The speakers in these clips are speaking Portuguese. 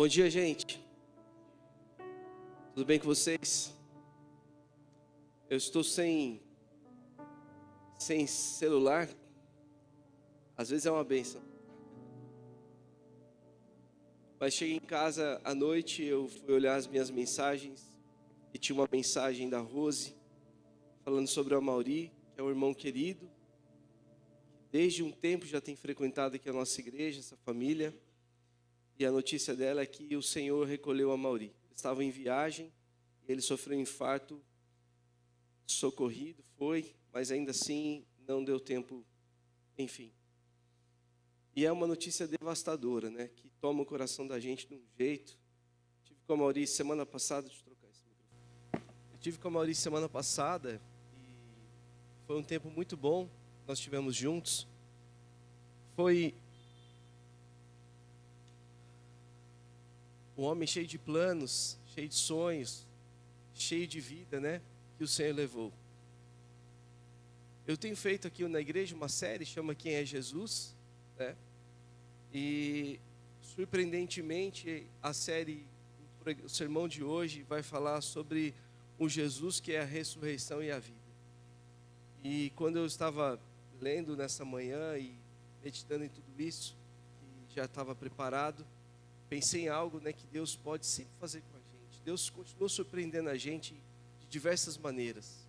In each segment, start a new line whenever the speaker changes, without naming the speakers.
Bom dia, gente. Tudo bem com vocês? Eu estou sem celular. Às vezes é uma bênção. Mas cheguei em casa à noite, eu fui olhar as minhas mensagens e tinha uma mensagem da Rose falando sobre o Amaury, que é um irmão querido. Desde um tempo já tem frequentado aqui a nossa igreja, essa família. E a notícia dela é que o Senhor recolheu o Amaury. Estava em viagem, ele sofreu um infarto, socorrido, mas ainda assim não deu tempo, enfim. E é uma notícia devastadora, né? Que toma o coração da gente de um jeito. Tive com o Amaury semana passada, deixa eu trocar esse microfone. Eu tive com o Amaury semana passada e foi um tempo muito bom, nós tivemos juntos. Foi um homem cheio de planos, cheio de sonhos, cheio de vida, né? Que o Senhor levou. Eu tenho feito aqui na igreja uma série, chama Quem é Jesus, né? E surpreendentemente a série, o sermão de hoje vai falar sobre o Jesus que é a ressurreição e a vida. E quando eu estava lendo nessa manhã e meditando em tudo isso, que já estava preparado, pensei em algo, né, que Deus pode sempre fazer com a gente. Deus continua surpreendendo a gente de diversas maneiras.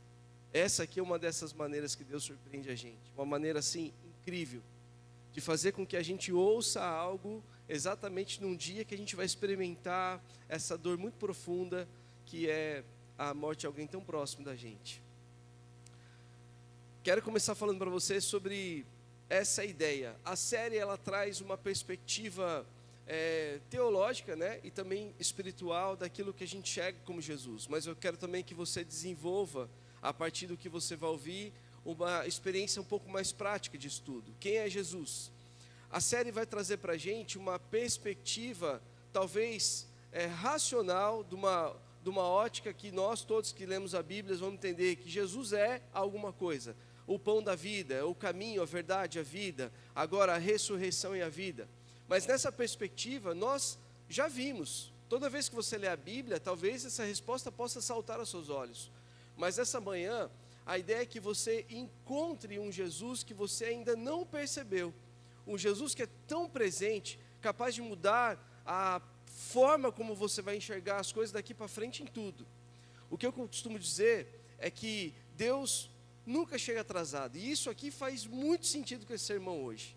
Essa aqui é uma dessas maneiras que Deus surpreende a gente. Uma maneira assim incrível de fazer com que a gente ouça algo exatamente num dia que a gente vai experimentar essa dor muito profunda que é a morte de alguém tão próximo da gente. Quero começar falando para vocês sobre essa ideia. A série ela traz uma perspectiva teológica, né, e também espiritual daquilo que a gente enxerga como Jesus. Mas eu quero também que você desenvolva, a partir do que você vai ouvir, uma experiência um pouco mais prática de estudo. Quem é Jesus? A série vai trazer para a gente uma perspectiva, talvez racional, de uma ótica que nós todos que lemos a Bíblia vamos entender que Jesus é alguma coisa. O pão da vida, o caminho, a verdade, a vida. Agora a ressurreição e a vida. Mas nessa perspectiva, nós já vimos. Toda vez que você lê a Bíblia, talvez essa resposta possa saltar aos seus olhos. Mas essa manhã, a ideia é que você encontre um Jesus que você ainda não percebeu. Um Jesus que é tão presente, capaz de mudar a forma como você vai enxergar as coisas daqui para frente em tudo. O que eu costumo dizer é que Deus nunca chega atrasado. E isso aqui faz muito sentido com esse sermão hoje.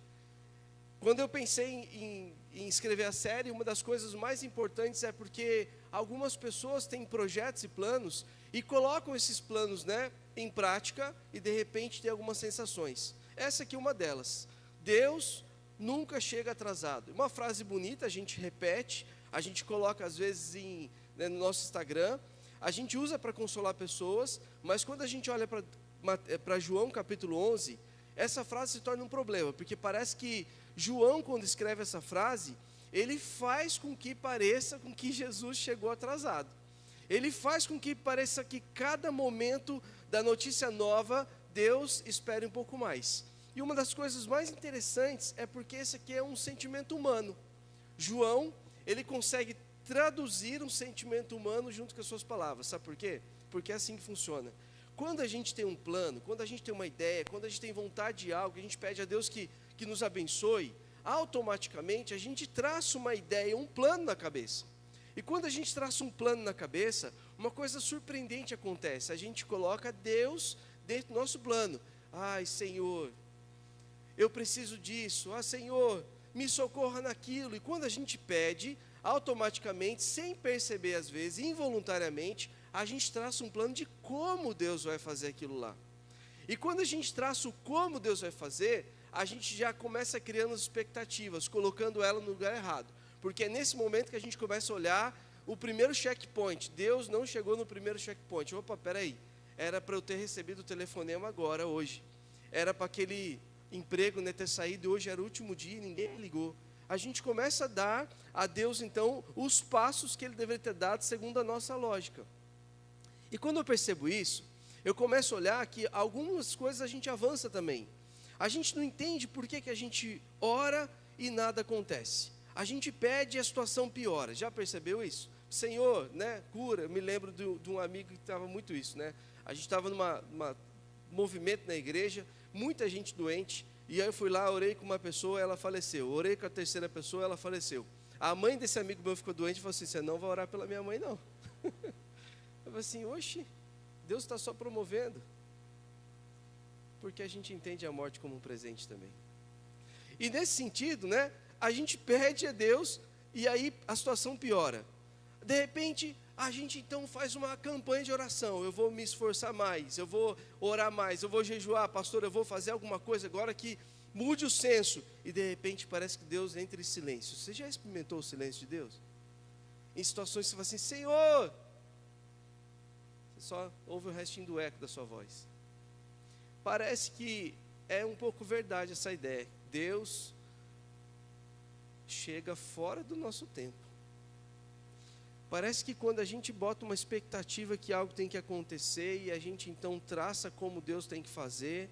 Quando eu pensei em escrever a série, uma das coisas mais importantes é porque algumas pessoas têm projetos e planos e colocam esses planos, né, em prática e de repente tem algumas sensações. Essa aqui é uma delas. Deus nunca chega atrasado. Uma frase bonita, a gente repete, a gente coloca às vezes no nosso Instagram, a gente usa para consolar pessoas, mas quando a gente olha para João capítulo 11, essa frase se torna um problema, porque parece que João, quando escreve essa frase, ele faz com que pareça com que Jesus chegou atrasado. Ele faz com que pareça que cada momento da notícia nova, Deus espere um pouco mais. E uma das coisas mais interessantes é porque esse aqui é um sentimento humano. João, ele consegue traduzir um sentimento humano junto com as suas palavras. Sabe por quê? Porque é assim que funciona. Quando a gente tem um plano, quando a gente tem uma ideia, quando a gente tem vontade de algo, a gente pede a Deus que nos abençoe, automaticamente a gente traça uma ideia, um plano na cabeça. E quando a gente traça um plano na cabeça, uma coisa surpreendente acontece. A gente coloca Deus dentro do nosso plano. Ai, Senhor, eu preciso disso. Ah, Senhor, me socorra naquilo. E quando a gente pede, automaticamente, sem perceber às vezes, involuntariamente, a gente traça um plano de como Deus vai fazer aquilo lá. E quando a gente traça o como Deus vai fazer, a gente já começa criando as expectativas, colocando ela no lugar errado. Porque é nesse momento que a gente começa a olhar o primeiro checkpoint. Deus não chegou no primeiro checkpoint. Opa, peraí, era para eu ter recebido o telefonema agora, hoje. Era para aquele emprego, né, ter saído, e hoje era o último dia e ninguém me ligou. A gente começa a dar a Deus, então, os passos que Ele deveria ter dado segundo a nossa lógica. E quando eu percebo isso, eu começo a olhar que algumas coisas a gente avança também. A gente não entende por que a gente ora e nada acontece. a gente pede e a situação piora. Já percebeu isso? Senhor, né, cura. Eu me lembro de um amigo que estava muito isso, né? A gente estava num movimento na igreja, muita gente doente, e aí eu fui lá, orei com uma pessoa, ela faleceu. Orei com a terceira pessoa, ela faleceu. A mãe desse amigo meu ficou doente e falou assim: você não vai orar pela minha mãe, não. Eu falei assim: oxe, Deus está só promovendo. Porque a gente entende a morte como um presente também. E nesse sentido, né, a gente pede a Deus e aí a situação piora. De repente, a gente então faz uma campanha de oração. Eu vou me esforçar mais, eu vou orar mais, eu vou jejuar. Pastor, eu vou fazer alguma coisa agora que mude o senso. E de repente parece que Deus entra em silêncio. Você já experimentou o silêncio de Deus? Em situações que você fala assim: Senhor, você só ouve o restinho do eco da sua voz. Parece que é um pouco verdade essa ideia. Deus chega fora do nosso tempo. Parece que quando a gente bota uma expectativa que algo tem que acontecer e a gente então traça como Deus tem que fazer,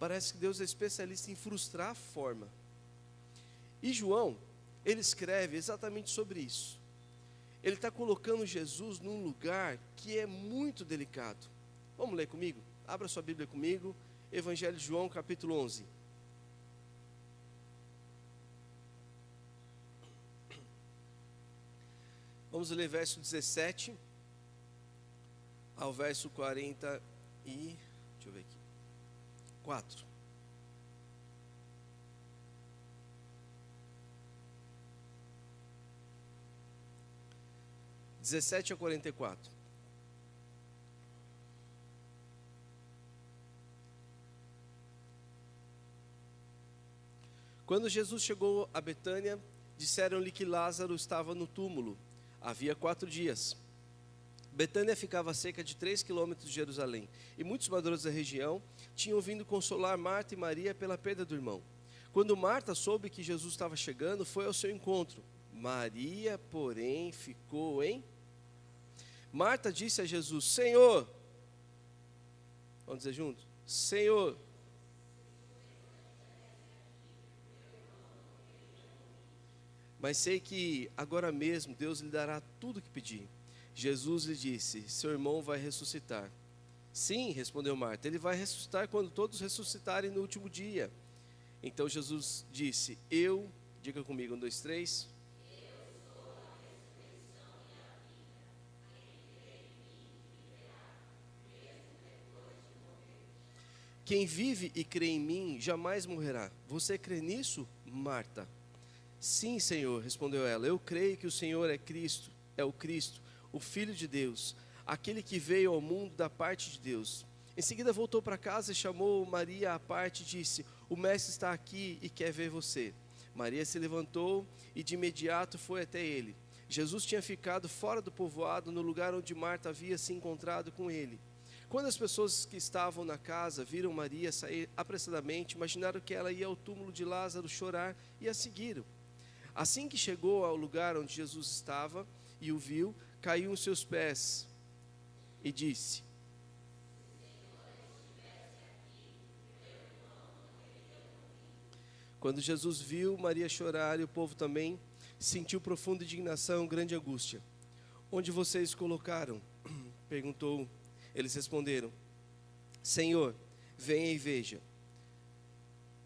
parece que Deus é especialista em frustrar a forma. E João, ele escreve exatamente sobre isso. Ele está colocando Jesus num lugar que é muito delicado. Vamos ler comigo? Abra sua Bíblia comigo, Evangelho de João, capítulo 11. Vamos ler verso 17 ao verso 40 e... deixa eu ver aqui. 4. (17 a 44). Quando Jesus chegou a Betânia, disseram-lhe que Lázaro estava no túmulo. Havia 4 dias. Betânia ficava a cerca de 3 quilômetros de Jerusalém, e muitos moradores da região tinham vindo consolar Marta e Maria pela perda do irmão. Quando Marta soube que Jesus estava chegando, foi ao seu encontro. Maria, porém, ficou em... Marta disse a Jesus: Senhor, vamos dizer juntos? Senhor, mas sei que agora mesmo Deus lhe dará tudo o que pedir. Jesus lhe disse: seu irmão vai ressuscitar. Sim, respondeu Marta, ele vai ressuscitar quando todos ressuscitarem no último dia. Então Jesus disse: diga comigo, 1, 2, 3. Quem vive e crê em mim jamais morrerá. Você crê nisso, Marta? Sim, Senhor, respondeu ela. Eu creio que o Senhor é o Cristo, o Filho de Deus, aquele que veio ao mundo da parte de Deus. Em seguida voltou para casa e chamou Maria à parte e disse: o mestre está aqui e quer ver você. Maria se levantou e de imediato foi até ele. Jesus tinha ficado fora do povoado, no lugar onde Marta havia se encontrado com ele. Quando as pessoas que estavam na casa viram Maria sair apressadamente, imaginaram que ela ia ao túmulo de Lázaro chorar e a seguiram. Assim que chegou ao lugar onde Jesus estava e o viu, caiu aos seus pés e disse: Quando Jesus viu Maria chorar e o povo também, sentiu profunda indignação e grande angústia. Onde vocês colocaram? Perguntou. Eles responderam: Senhor, venha e veja.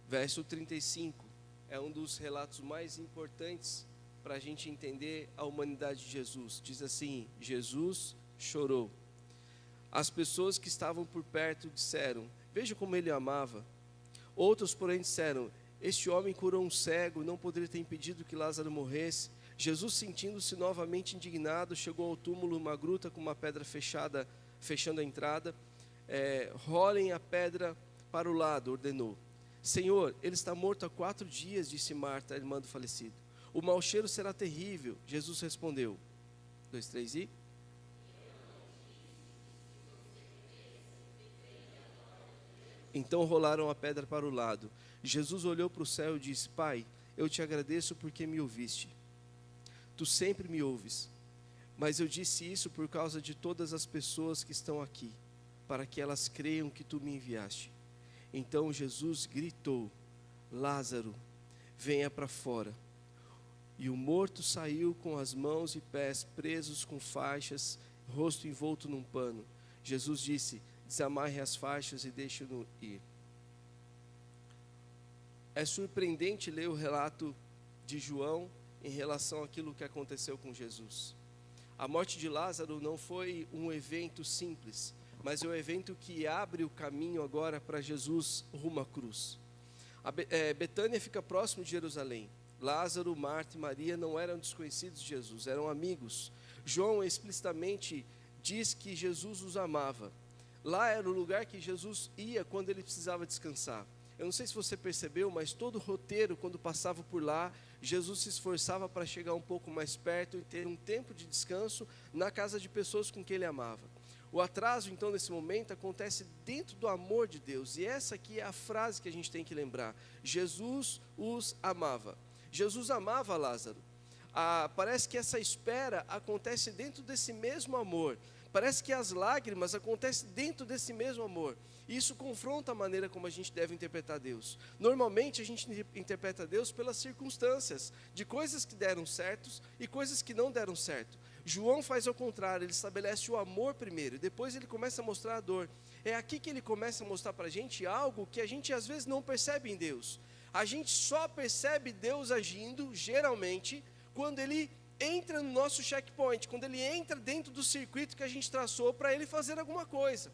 Verso 35 é um dos relatos mais importantes para a gente entender a humanidade de Jesus. Diz assim: Jesus chorou. As pessoas que estavam por perto disseram: veja como ele amava. Outros, porém, disseram: este homem curou um cego, não poderia ter impedido que Lázaro morresse. Jesus, sentindo-se novamente indignado, chegou ao túmulo, uma gruta com uma pedra fechando a entrada. Rolem a pedra para o lado, ordenou. Senhor, ele está morto há 4 dias, disse Marta, a irmã do falecido. O mau cheiro será terrível. Jesus respondeu. 2, 3 e... Então rolaram a pedra para o lado. Jesus olhou para o céu e disse: Pai, eu te agradeço porque me ouviste. Tu sempre me ouves. Mas eu disse isso por causa de todas as pessoas que estão aqui, para que elas creiam que tu me enviaste. Então Jesus gritou: Lázaro, venha para fora. E o morto saiu com as mãos e pés presos com faixas, rosto envolto num pano. Jesus disse: desamarre as faixas e deixe-no ir. É surpreendente ler o relato de João em relação àquilo que aconteceu com Jesus. A morte de Lázaro não foi um evento simples, mas é um evento que abre o caminho agora para Jesus rumo à cruz. Betânia fica próximo de Jerusalém. Lázaro, Marta e Maria não eram desconhecidos de Jesus, eram amigos. João explicitamente diz que Jesus os amava. Lá era o lugar que Jesus ia quando ele precisava descansar. Eu não sei se você percebeu, mas todo o roteiro, quando passava por lá, Jesus se esforçava para chegar um pouco mais perto e ter um tempo de descanso na casa de pessoas com quem ele amava. O atraso, então, nesse momento, acontece dentro do amor de Deus. E essa aqui é a frase que a gente tem que lembrar. Jesus os amava. Jesus amava Lázaro. Parece que essa espera acontece dentro desse mesmo amor. Parece que as lágrimas acontecem dentro desse mesmo amor. E isso confronta a maneira como a gente deve interpretar Deus. Normalmente a gente interpreta Deus pelas circunstâncias, de coisas que deram certos e coisas que não deram certo. João faz ao contrário, ele estabelece o amor primeiro, depois ele começa a mostrar a dor. É aqui que ele começa a mostrar para a gente algo que a gente às vezes não percebe em Deus. A gente só percebe Deus agindo, geralmente, quando ele entra no nosso checkpoint, quando ele entra dentro do circuito que a gente traçou para ele fazer alguma coisa.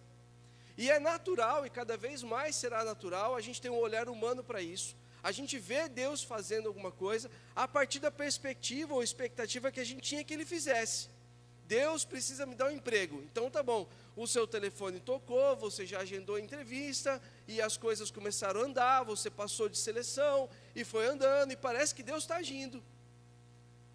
E é natural, e cada vez mais será natural, a gente tem um olhar humano para isso. A gente vê Deus fazendo alguma coisa a partir da perspectiva ou expectativa que a gente tinha que Ele fizesse. Deus precisa me dar um emprego. Então tá bom, o seu telefone tocou, você já agendou a entrevista, e as coisas começaram a andar, você passou de seleção, e foi andando, e parece que Deus está agindo.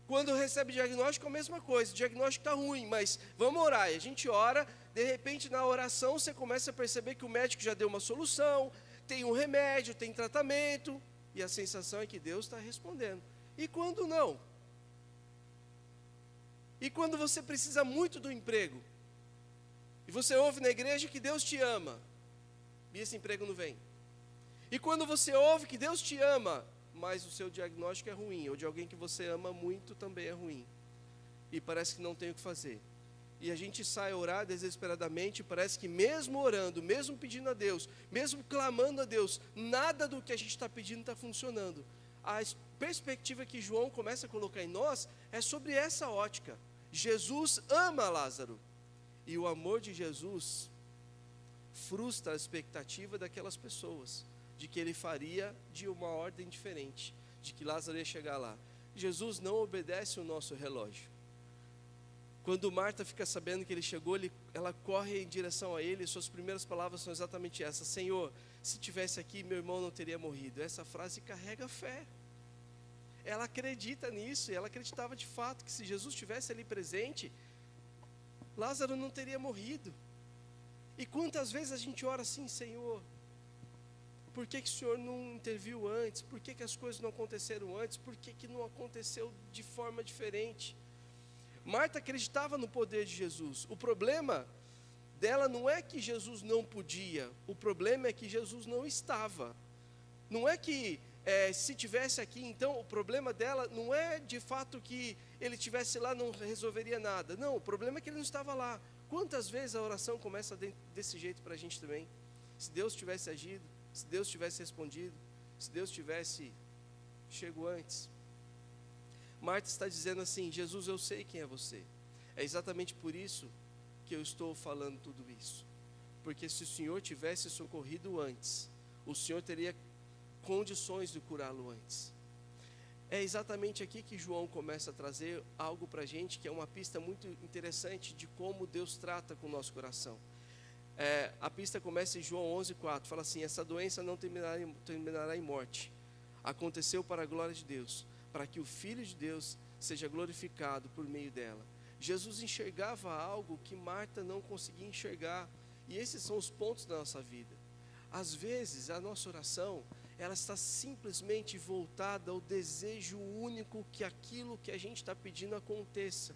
Quando recebe diagnóstico, a mesma coisa, o diagnóstico está ruim, mas vamos orar, e a gente ora, de repente na oração você começa a perceber que o médico já deu uma solução, tem um remédio, tem tratamento, e a sensação é que Deus está respondendo. E quando não? E quando você precisa muito do emprego, e você ouve na igreja que Deus te ama, e esse emprego não vem. E quando você ouve que Deus te ama, mas o seu diagnóstico é ruim, ou de alguém que você ama muito também é ruim, e parece que não tem o que fazer. E a gente sai a orar desesperadamente, parece que mesmo orando, mesmo pedindo a Deus, mesmo clamando a Deus, nada do que a gente está pedindo está funcionando. A perspectiva que João começa a colocar em nós é sobre essa ótica. Jesus ama Lázaro, e o amor de Jesus frustra a expectativa daquelas pessoas, de que ele faria de uma ordem diferente, de que Lázaro ia chegar lá. Jesus não obedece o nosso relógio. Quando Marta fica sabendo que ele chegou, ela corre em direção a ele, e suas primeiras palavras são exatamente essas: Senhor, se tivesse aqui, meu irmão não teria morrido. Essa frase carrega fé. Ela acredita nisso, e ela acreditava de fato que se Jesus estivesse ali presente, Lázaro não teria morrido. E quantas vezes a gente ora assim: Senhor, por que o Senhor não interviu antes? Por que as coisas não aconteceram antes? Por que não aconteceu de forma diferente? Marta acreditava no poder de Jesus. O problema dela não é que Jesus não podia, o problema é que Jesus não estava. Não é que se tivesse aqui, então, o problema dela não é de fato que ele estivesse lá, não resolveria nada. Não, o problema é que ele não estava lá. Quantas vezes a oração começa desse jeito para a gente também? Se Deus tivesse agido, se Deus tivesse respondido, se Deus tivesse chegado antes. Marta está dizendo assim: Jesus, eu sei quem é você. É exatamente por isso que eu estou falando tudo isso. Porque se o Senhor tivesse socorrido antes, o Senhor teria condições de curá-lo antes. É exatamente aqui que João começa a trazer algo para a gente, que é uma pista muito interessante de como Deus trata com o nosso coração. A pista começa em João 11:4, fala assim: essa doença não terminará em morte. Aconteceu para a glória de Deus, para que o Filho de Deus seja glorificado por meio dela. Jesus enxergava algo que Marta não conseguia enxergar, e esses são os pontos da nossa vida. Às vezes a nossa oração, ela está simplesmente voltada ao desejo único que aquilo que a gente está pedindo aconteça.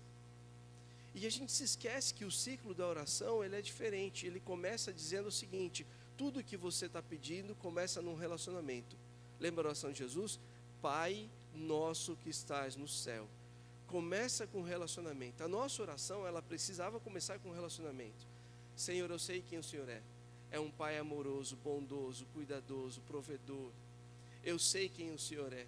E a gente se esquece que o ciclo da oração, ele é diferente. Ele começa dizendo o seguinte: tudo que você está pedindo começa num relacionamento. Lembra a oração de Jesus? Pai nosso que estás no céu. Começa com relacionamento. A nossa oração, ela precisava começar com relacionamento. Senhor, eu sei quem o Senhor é. É um Pai amoroso, bondoso, cuidadoso, provedor. Eu sei quem o Senhor é.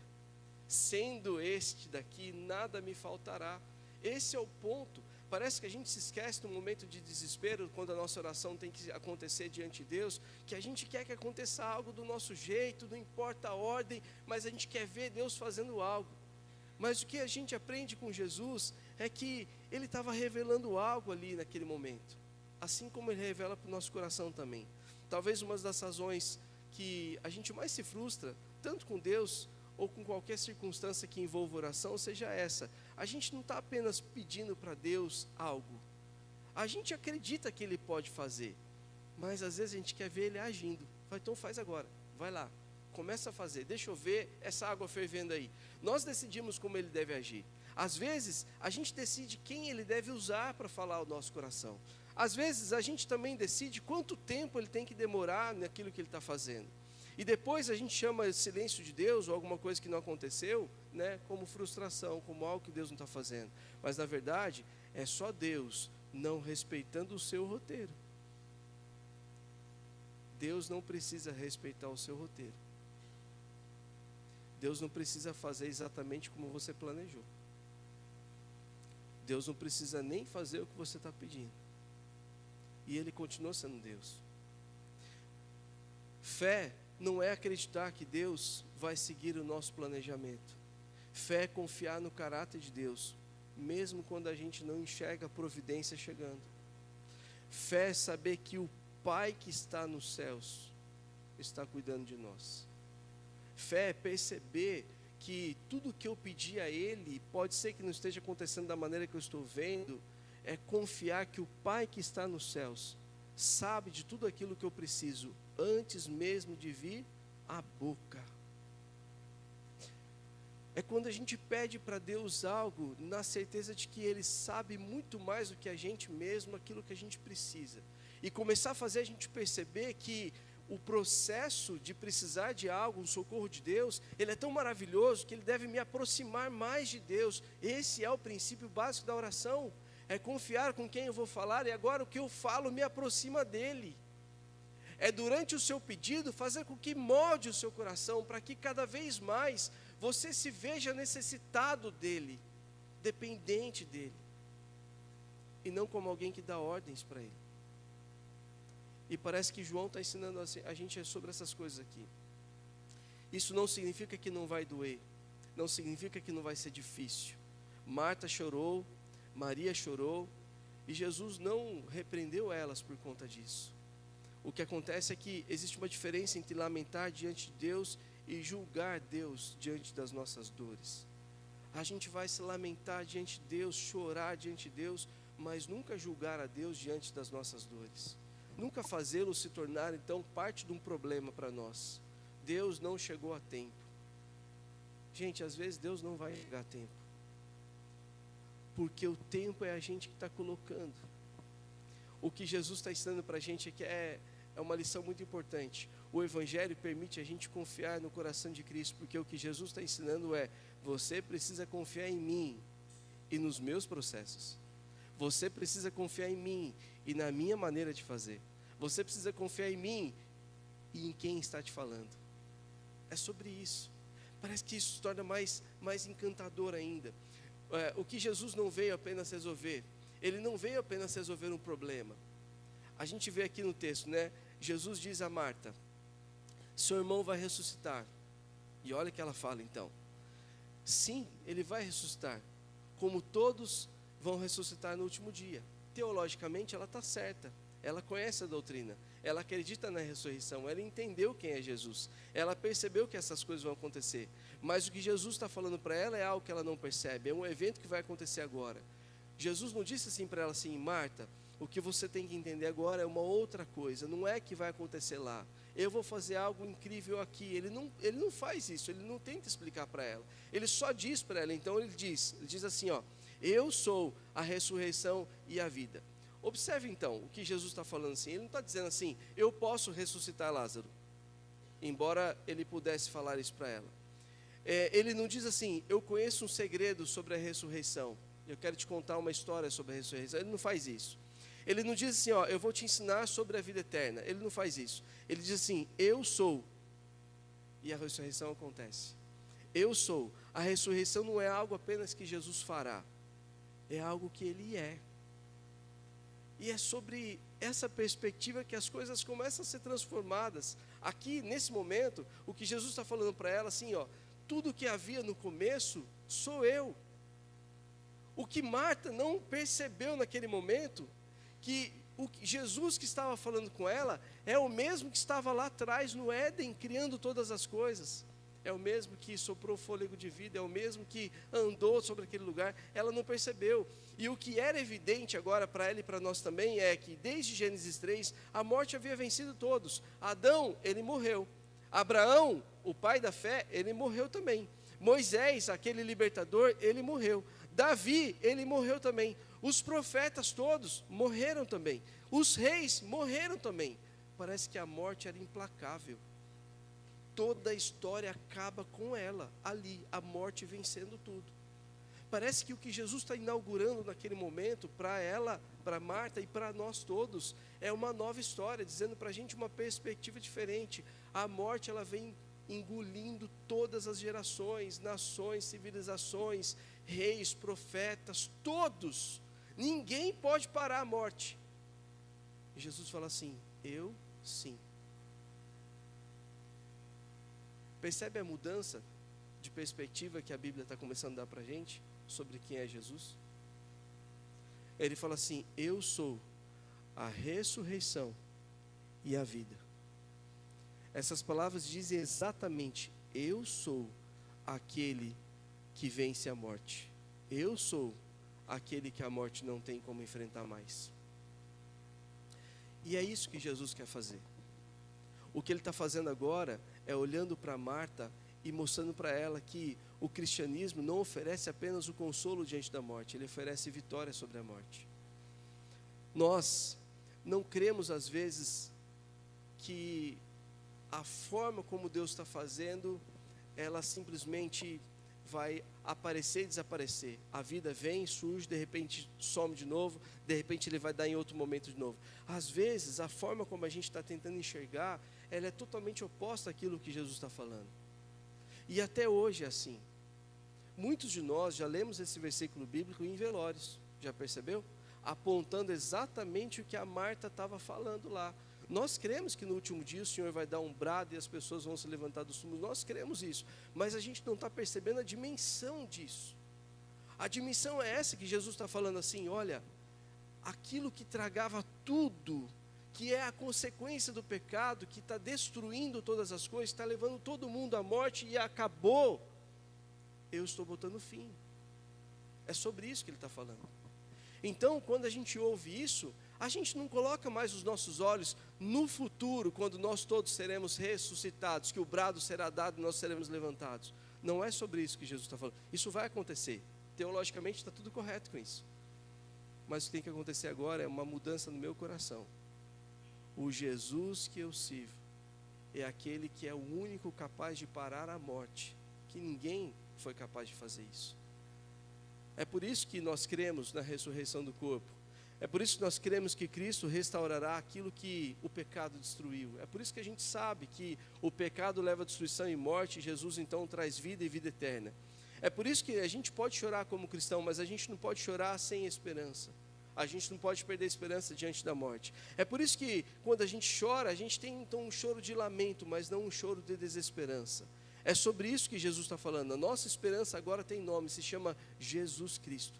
Sendo este daqui, nada me faltará. Esse é o ponto. Parece que a gente se esquece no momento de desespero, quando a nossa oração tem que acontecer diante de Deus, que a gente quer que aconteça algo do nosso jeito, não importa a ordem, mas a gente quer ver Deus fazendo algo. Mas o que a gente aprende com Jesus é que Ele estava revelando algo ali naquele momento, assim como Ele revela para o nosso coração também. Talvez uma das razões que a gente mais se frustra, tanto com Deus ou com qualquer circunstância que envolva oração, seja essa: a gente não está apenas pedindo para Deus algo, a gente acredita que Ele pode fazer, mas às vezes a gente quer ver Ele agindo. Então faz agora, vai lá, começa a fazer, deixa eu ver essa água fervendo aí. Nós decidimos como Ele deve agir. Às vezes a gente decide quem Ele deve usar para falar ao nosso coração. Às vezes a gente também decide quanto tempo Ele tem que demorar naquilo que Ele está fazendo. E depois a gente chama o silêncio de Deus, ou alguma coisa que não aconteceu, né, como frustração, como algo que Deus não está fazendo. Mas na verdade é só Deus não respeitando o seu roteiro. Deus não precisa respeitar o seu roteiro. Deus não precisa fazer exatamente como você planejou. Deus não precisa nem fazer o que você está pedindo. E Ele continua sendo Deus. Fé não é acreditar que Deus vai seguir o nosso planejamento. Fé é confiar no caráter de Deus, mesmo quando a gente não enxerga a providência chegando. Fé é saber que o Pai que está nos céus está cuidando de nós. Fé é perceber que tudo que eu pedi a Ele, pode ser que não esteja acontecendo da maneira que eu estou vendo, é confiar que o Pai que está nos céus sabe de tudo aquilo que eu preciso, antes mesmo de vir à boca. É quando a gente pede para Deus algo, na certeza de que Ele sabe muito mais do que a gente mesmo, aquilo que a gente precisa. E começar a fazer a gente perceber que o processo de precisar de algo, um socorro de Deus, ele é tão maravilhoso que ele deve me aproximar mais de Deus. Esse é o princípio básico da oração. É confiar com quem eu vou falar, e agora o que eu falo me aproxima dele. É durante o seu pedido fazer com que molde o seu coração, para que cada vez mais você se veja necessitado dele, dependente dele, e não como alguém que dá ordens para ele. E parece que João está ensinando a gente sobre essas coisas aqui. Isso não significa que não vai doer, não significa que não vai ser difícil. Marta chorou, Maria chorou, e Jesus não repreendeu elas por conta disso. O que acontece é que existe uma diferença entre lamentar diante de Deus e julgar Deus diante das nossas dores. A gente vai se lamentar diante de Deus, chorar diante de Deus, mas nunca julgar a Deus diante das nossas dores. Nunca fazê-lo se tornar então parte de um problema para nós. Deus não chegou a tempo. Gente, às vezes Deus não vai chegar a tempo, porque o tempo é a gente que está colocando. O que Jesus está ensinando para a gente é que é uma lição muito importante. O Evangelho permite a gente confiar no coração de Cristo, porque o que Jesus está ensinando é: você precisa confiar em mim e nos meus processos. Você precisa confiar em mim e na minha maneira de fazer. Você precisa confiar em mim e em quem está te falando. É sobre isso. Parece que isso se torna mais encantador ainda. O que Jesus não veio apenas resolver, Ele não veio apenas resolver um problema. A gente vê aqui no texto, né? Jesus diz a Marta: seu irmão vai ressuscitar. E olha o que ela fala então: sim, ele vai ressuscitar, como todos vão ressuscitar no último dia. Teologicamente ela está certa, ela conhece a doutrina, ela acredita na ressurreição, ela entendeu quem é Jesus, ela percebeu que essas coisas vão acontecer. Mas o que Jesus está falando para ela é algo que ela não percebe, é um evento que vai acontecer agora. Jesus não disse assim para ela assim: Marta, o que você tem que entender agora é uma outra coisa, não é que vai acontecer lá, eu vou fazer algo incrível aqui. Ele não faz isso, ele não tenta explicar para ela, ele só diz para ela. Então ele diz assim, ó: eu sou a ressurreição e a vida. Observe então o que Jesus está falando assim. Ele não está dizendo assim: eu posso ressuscitar Lázaro, embora ele pudesse falar isso para ela. Ele não diz assim, eu conheço um segredo sobre a ressurreição, eu quero te contar uma história sobre a ressurreição. Ele não faz isso. Ele não diz assim, eu vou te ensinar sobre a vida eterna. Ele não faz isso. Ele diz assim, eu sou. E a ressurreição acontece. Eu sou. A ressurreição não é algo apenas que Jesus fará. É algo que Ele é. E é sobre essa perspectiva que as coisas começam a ser transformadas. Aqui, nesse momento, o que Jesus está falando para ela, assim, tudo que havia no começo, sou eu. O que Marta não percebeu naquele momento, que Jesus que estava falando com ela, é o mesmo que estava lá atrás no Éden, criando todas as coisas. É o mesmo que soprou fôlego de vida, é o mesmo que andou sobre aquele lugar. Ela não percebeu. E o que era evidente agora para ela e para nós também é que desde Gênesis 3, a morte havia vencido todos. Adão, ele morreu. Abraão, o pai da fé, ele morreu também. Moisés, aquele libertador, ele morreu. Davi, ele morreu também. Os profetas todos morreram também. Os reis morreram também. Parece que a morte era implacável. Toda a história acaba com ela, ali, a morte vencendo tudo. Parece que o que Jesus está inaugurando naquele momento, para ela, para Marta e para nós todos, é uma nova história, dizendo para a gente uma perspectiva diferente. A morte, ela vem engolindo todas as gerações, nações, civilizações, reis, profetas, todos. Ninguém pode parar a morte. E Jesus fala assim, eu sim. Percebe a mudança de perspectiva que a Bíblia está começando a dar para a gente sobre quem é Jesus? Ele fala assim, eu sou a ressurreição e a vida. Essas palavras dizem exatamente, eu sou aquele que vence a morte. Eu sou aquele que a morte não tem como enfrentar mais. E é isso que Jesus quer fazer. O que Ele está fazendo agora é olhando para Marta e mostrando para ela que o cristianismo não oferece apenas o consolo diante da morte, ele oferece vitória sobre a morte. Nós não cremos às vezes que a forma como Deus está fazendo, ela simplesmente vai aparecer e desaparecer. A vida vem, surge, de repente some de novo, de repente Ele vai dar em outro momento de novo. Às vezes, a forma como a gente está tentando enxergar, ela é totalmente oposta àquilo que Jesus está falando. E até hoje é assim. Muitos de nós já lemos esse versículo bíblico em velórios, já percebeu? Apontando exatamente o que a Marta estava falando lá. Nós cremos que no último dia o Senhor vai dar um brado e as pessoas vão se levantar dos túmulos. Nós cremos isso, mas a gente não está percebendo a dimensão disso. A dimensão é essa que Jesus está falando assim, olha, aquilo que tragava tudo, que é a consequência do pecado, que está destruindo todas as coisas, está levando todo mundo à morte e acabou, eu estou botando fim. É sobre isso que ele está falando. Então, quando a gente ouve isso, a gente não coloca mais os nossos olhos no futuro, quando nós todos seremos ressuscitados, que o brado será dado e nós seremos levantados. Não é sobre isso que Jesus está falando. Isso vai acontecer. Teologicamente está tudo correto com isso. Mas o que tem que acontecer agora é uma mudança no meu coração. O Jesus que eu sirvo é aquele que é o único capaz de parar a morte, que ninguém foi capaz de fazer isso. É por isso que nós cremos na ressurreição do corpo. É por isso que nós cremos que Cristo restaurará aquilo que o pecado destruiu. É por isso que a gente sabe que o pecado leva a destruição e morte, e Jesus então traz vida e vida eterna. É por isso que a gente pode chorar como cristão, mas a gente não pode chorar sem esperança. A gente não pode perder a esperança diante da morte. É por isso que quando a gente chora, a gente tem então um choro de lamento, mas não um choro de desesperança. É sobre isso que Jesus está falando. A nossa esperança agora tem nome, se chama Jesus Cristo.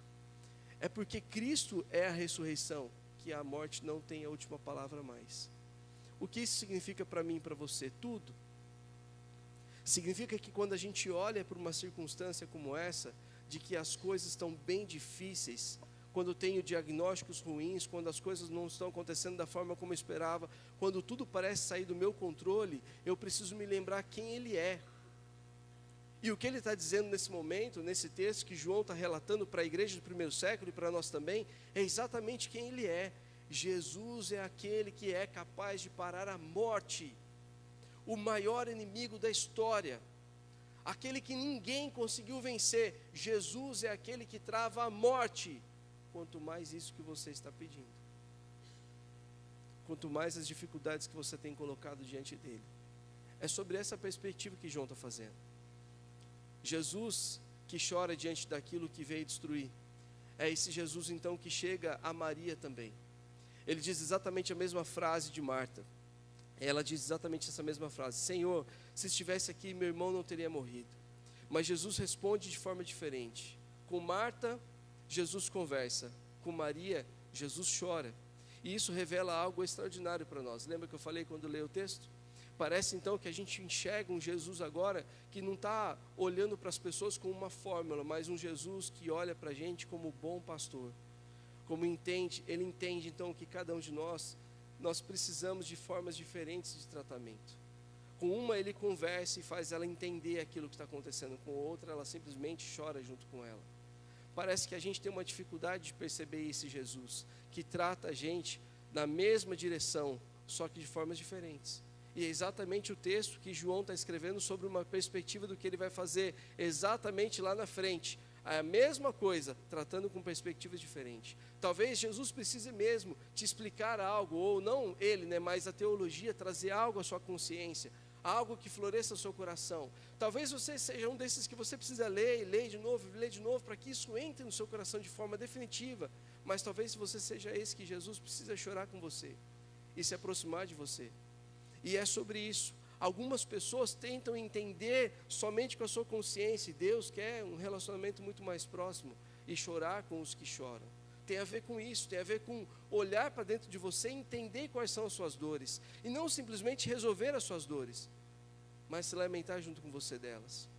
É porque Cristo é a ressurreição, que a morte não tem a última palavra mais. O que isso significa para mim e para você? Tudo. Significa que quando a gente olha para uma circunstância como essa, de que as coisas estão bem difíceis, quando tenho diagnósticos ruins, quando as coisas não estão acontecendo da forma como eu esperava, quando tudo parece sair do meu controle, eu preciso me lembrar quem Ele é. E o que ele está dizendo nesse momento, nesse texto que João está relatando para a igreja do primeiro século e para nós também, é exatamente quem Ele é. Jesus é aquele que é capaz de parar a morte, o maior inimigo da história. aquele que ninguém conseguiu vencer. Jesus é aquele que trava a morte. Quanto mais isso que você está pedindo, quanto mais as dificuldades que você tem colocado diante dele. É sobre essa perspectiva que João está fazendo. Jesus que chora diante daquilo que veio destruir, é esse Jesus então que chega a Maria também. Ele diz exatamente a mesma frase de Marta. Ela diz exatamente essa mesma frase: Senhor, se estivesse aqui, meu irmão não teria morrido. Mas Jesus responde de forma diferente. Com Marta, Jesus conversa. Com Maria, Jesus chora. E isso revela algo extraordinário para nós. Lembra que eu falei quando leio o texto? Parece então que a gente enxerga um Jesus agora que não está olhando para as pessoas como uma fórmula, mas um Jesus que olha para a gente como bom pastor. Ele entende então que cada um de nós precisamos de formas diferentes de tratamento. Com uma ele conversa e faz ela entender aquilo que está acontecendo, com outra ela simplesmente chora junto com ela. Parece que a gente tem uma dificuldade de perceber esse Jesus, que trata a gente na mesma direção, só que de formas diferentes. E é exatamente o texto que João está escrevendo sobre uma perspectiva do que ele vai fazer exatamente lá na frente. A mesma coisa, tratando com perspectivas diferentes. Talvez Jesus precise mesmo te explicar algo, ou não ele, mas a teologia, trazer algo à sua consciência, algo que floresça o seu coração. Talvez você seja um desses que você precisa ler de novo, para que isso entre no seu coração de forma definitiva. Mas talvez você seja esse que Jesus precisa chorar com você e se aproximar de você. E é sobre isso. Algumas pessoas tentam entender somente com a sua consciência, e Deus quer um relacionamento muito mais próximo, e chorar com os que choram. Tem a ver com isso, tem a ver com olhar para dentro de você e entender quais são as suas dores, e não simplesmente resolver as suas dores, mas se lamentar junto com você delas.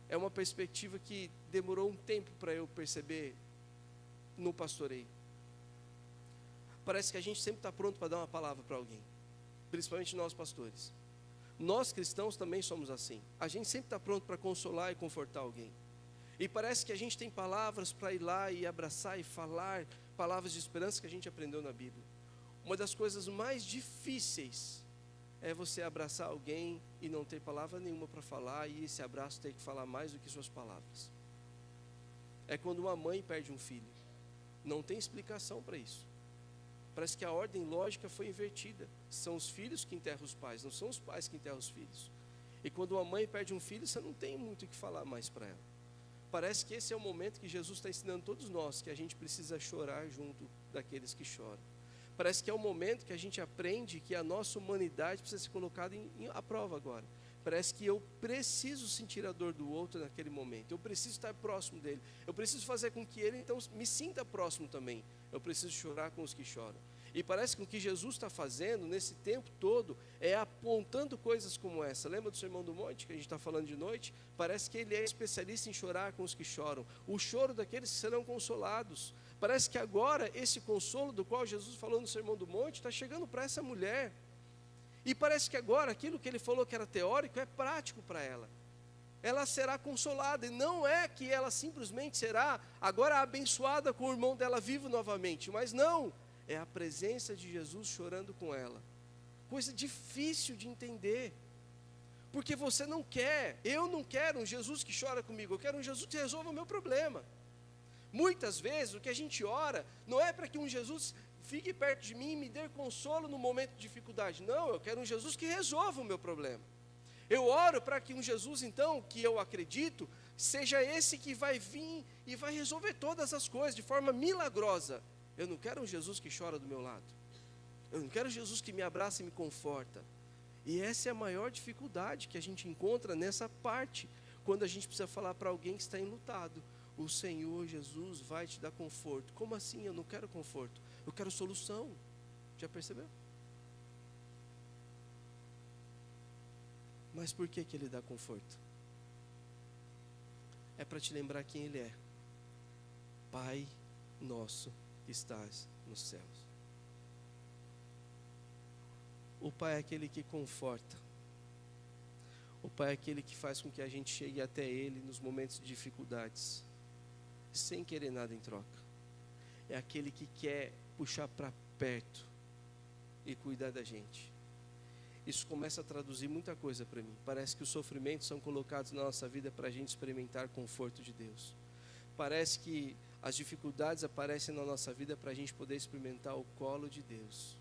É uma perspectiva que demorou um tempo para eu perceber no pastoreio. Parece que a gente sempre está pronto para dar uma palavra para alguém, principalmente nós pastores. Nós cristãos também somos assim. A gente sempre está pronto para consolar e confortar alguém. E parece que a gente tem palavras para ir lá e abraçar e falar, palavras de esperança que a gente aprendeu na Bíblia. Uma das coisas mais difíceis é você abraçar alguém e não ter palavra nenhuma para falar, e esse abraço ter que falar mais do que suas palavras. É quando uma mãe perde um filho. Não tem explicação para isso. Parece que a ordem lógica foi invertida. São os filhos que enterram os pais, não são os pais que enterram os filhos. E quando uma mãe perde um filho, você não tem muito o que falar mais para ela. Parece que esse é o momento que Jesus está ensinando todos nós, que a gente precisa chorar junto daqueles que choram. Parece que é o momento que a gente aprende que a nossa humanidade precisa ser colocada à prova agora. Parece que eu preciso sentir a dor do outro naquele momento. Eu preciso estar próximo dele. Eu preciso fazer com que ele então me sinta próximo também. Eu preciso chorar com os que choram. E parece que o que Jesus está fazendo nesse tempo todo é apontando coisas como essa. Lembra do Sermão do Monte que a gente está falando de noite? Parece que ele é especialista em chorar com os que choram. O choro daqueles que serão consolados. Parece que agora esse consolo do qual Jesus falou no Sermão do Monte está chegando para essa mulher. E parece que agora aquilo que ele falou que era teórico é prático para ela. Ela será consolada, e não é que ela simplesmente será agora abençoada com o irmão dela vivo novamente, mas não, é a presença de Jesus chorando com ela. Coisa difícil de entender, porque você não quer, eu não quero um Jesus que chora comigo, eu quero um Jesus que resolva o meu problema. Muitas vezes o que a gente ora não é para que um Jesus fique perto de mim e me dê consolo no momento de dificuldade. Não, eu quero um Jesus que resolva o meu problema. Eu oro para que um Jesus, então, que eu acredito, seja esse que vai vir e vai resolver todas as coisas de forma milagrosa. Eu não quero um Jesus que chora do meu lado. Eu não quero um Jesus que me abraça e me conforta. E essa é a maior dificuldade que a gente encontra nessa parte, quando a gente precisa falar para alguém que está enlutado. O Senhor Jesus vai te dar conforto. Como assim? Eu não quero conforto. Eu quero solução. Já percebeu? Mas por que Ele dá conforto? É para te lembrar quem Ele é. Pai nosso que estás nos céus. O Pai é aquele que conforta. O Pai é aquele que faz com que a gente chegue até Ele nos momentos de dificuldades, sem querer nada em troca. É aquele que quer puxar para perto e cuidar da gente. isso começa a traduzir muita coisa para mim. Parece que os sofrimentos são colocados na nossa vida para a gente experimentar conforto de Deus. Parece que as dificuldades aparecem na nossa vida para a gente poder experimentar o colo de Deus.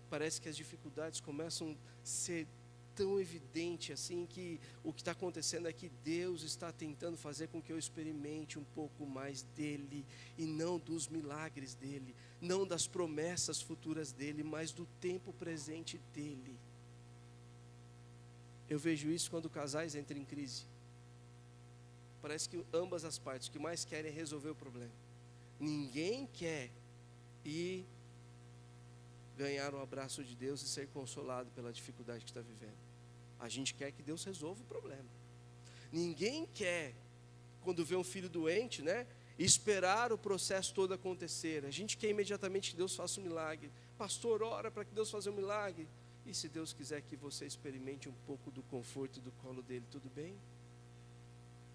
Parece que as dificuldades começam a ser tão evidente assim, que o que está acontecendo é que Deus está tentando fazer com que eu experimente um pouco mais dele, e não dos milagres dele, não das promessas futuras dele, mas do tempo presente dele. Eu vejo isso quando casais entram em crise. Parece que ambas as partes o que mais querem é resolver o problema. Ninguém quer ir ganhar o abraço de Deus e ser consolado pela dificuldade que está vivendo. A gente quer que Deus resolva o problema. Ninguém quer, quando vê um filho doente, né, esperar o processo todo acontecer. A gente quer imediatamente que Deus faça um milagre. Pastor, ora para que Deus faça um milagre. E se Deus quiser que você experimente um pouco do conforto do colo dele, tudo bem?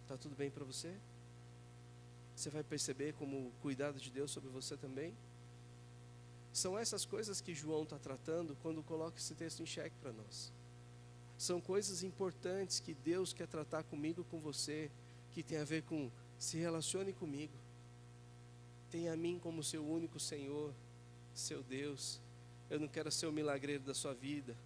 Está tudo bem para você? Você vai perceber como o cuidado de Deus sobre você também? São essas coisas que João está tratando quando coloca esse texto em xeque para nós. São coisas importantes que Deus quer tratar comigo, com você, que tem a ver com se relacione comigo. Tenha a mim como seu único Senhor, seu Deus. Eu não quero ser o milagreiro da sua vida.